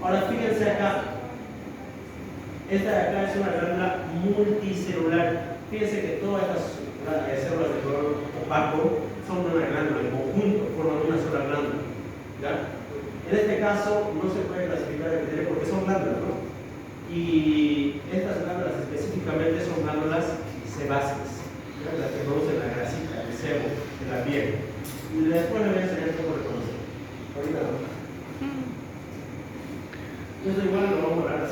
Ahora fíjense acá, esta de acá es una glándula multicelular. Fíjense que todas estas células de color opaco son una glándula en conjunto, forman una sola glándula. ¿Ya? En este caso no se puede clasificar el epitelio porque son glándulas, ¿no? Y estas glándulas específicamente son glándulas sebáceas, las que producen la grasita, el sebo de la piel. Y después les voy a enseñar cómo reconocer. Ahorita no. Eso igual lo vamos a hablar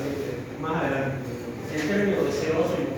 más adelante. En términos de seroso y